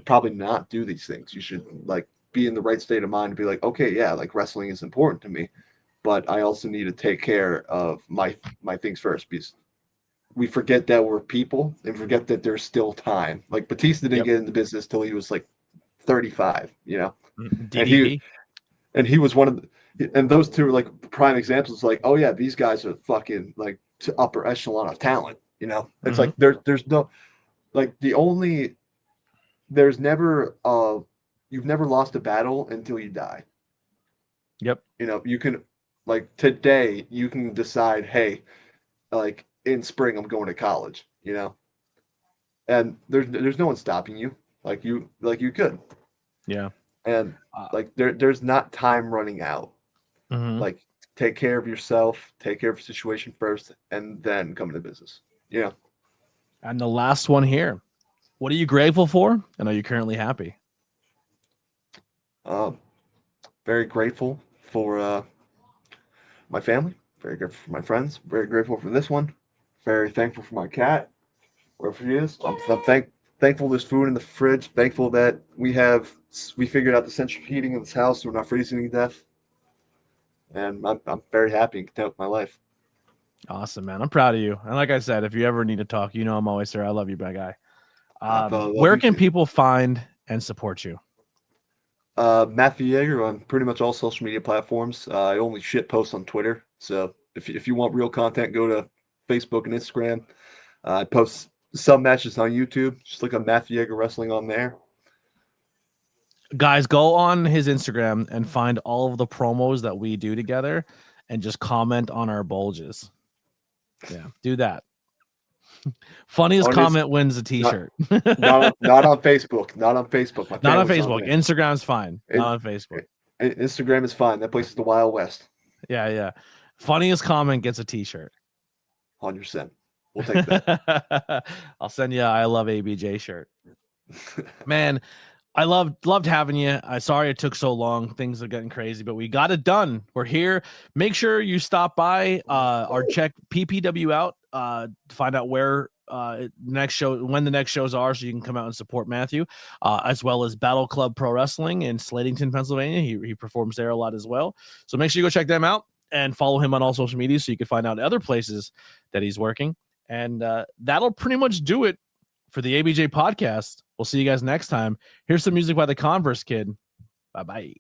probably not do these things. You should like be in the right state of mind to be like, okay, yeah, like wrestling is important to me, but I also need to take care of my things first because we forget that we're people and forget that there's still time. Like Batista didn't Yep. get in the business till he was like 35, and DDP. he was one of the, and those two are like prime examples. Like, oh yeah, these guys are fucking like to upper echelon of talent. It's like there's no like there's never you've never lost a battle until you die. Yep. You can like today you can decide, hey, like in spring I'm going to college, and there's no one stopping you. Like you could. Yeah. And like there's not time running out. Like take care of yourself, take care of your situation first, and then come into business. And the last one here. What are you grateful for? And are you currently happy? Very grateful for my family, very grateful for my friends, very grateful for this one, very thankful for my cat, wherever she is. I'm thankful there's food in the fridge, thankful that we figured out the central heating in this house so we're not freezing to death. And I'm very happy and content with my life. Awesome, man. I'm proud of you. And like I said, if you ever need to talk, I'm always there. I love you, my guy. Where can people find and support you? Matthew Jaeger on pretty much all social media platforms. I only shit post on Twitter. So if you want real content, go to Facebook and Instagram. I post some matches on YouTube. Just look up Matthew Jaeger Wrestling on there. Guys, go on his Instagram and find all of the promos that we do together and just comment on our bulges. Yeah, do that. Funniest comment wins a t-shirt. Not on Facebook. Not on Facebook. Not on Facebook. Instagram's fine. Not on Facebook. Instagram is fine. That place is the Wild West. Yeah. Funniest comment gets a t-shirt. 100%. We'll take that. I'll send you a I love ABJ shirt. Man, I loved having you. I'm sorry it took so long. Things are getting crazy, but we got it done. We're here. Make sure you stop by or check PPW out to find out where when the next shows are, so you can come out and support Matthew, as well as Battle Club Pro Wrestling in Slatington, Pennsylvania. He performs there a lot as well. So make sure you go check them out and follow him on all social media so you can find out other places that he's working. And that'll pretty much do it for the ABJ podcast. We'll see you guys next time. Here's some music by the Converse Kid. Bye-bye.